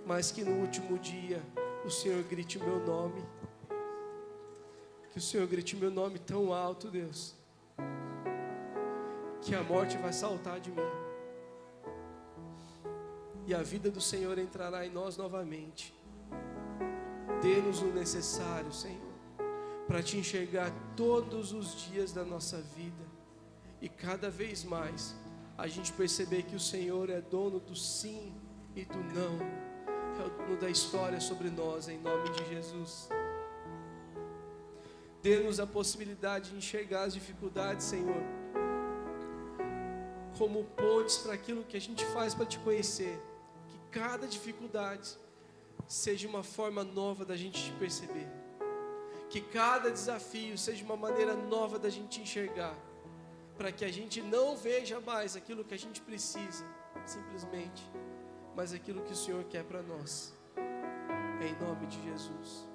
Mas que no último dia o Senhor grite o meu nome, que o Senhor grite o meu nome tão alto, Deus, que a morte vai saltar de mim. e a vida do Senhor entrará em nós novamente. Dê-nos o necessário, Senhor, para te enxergar todos os dias da nossa vida, e cada vez mais a gente perceber que o Senhor é dono do sim e do não, é o dono da história sobre nós, em nome de Jesus. Dê-nos a possibilidade de enxergar as dificuldades, Senhor, como pontes para aquilo que a gente faz para te conhecer. Que cada dificuldade seja uma forma nova da gente te perceber. Que cada desafio seja uma maneira nova da gente enxergar, para que a gente não veja mais aquilo que a gente precisa, simplesmente, mas aquilo que o Senhor quer para nós. Em nome de Jesus.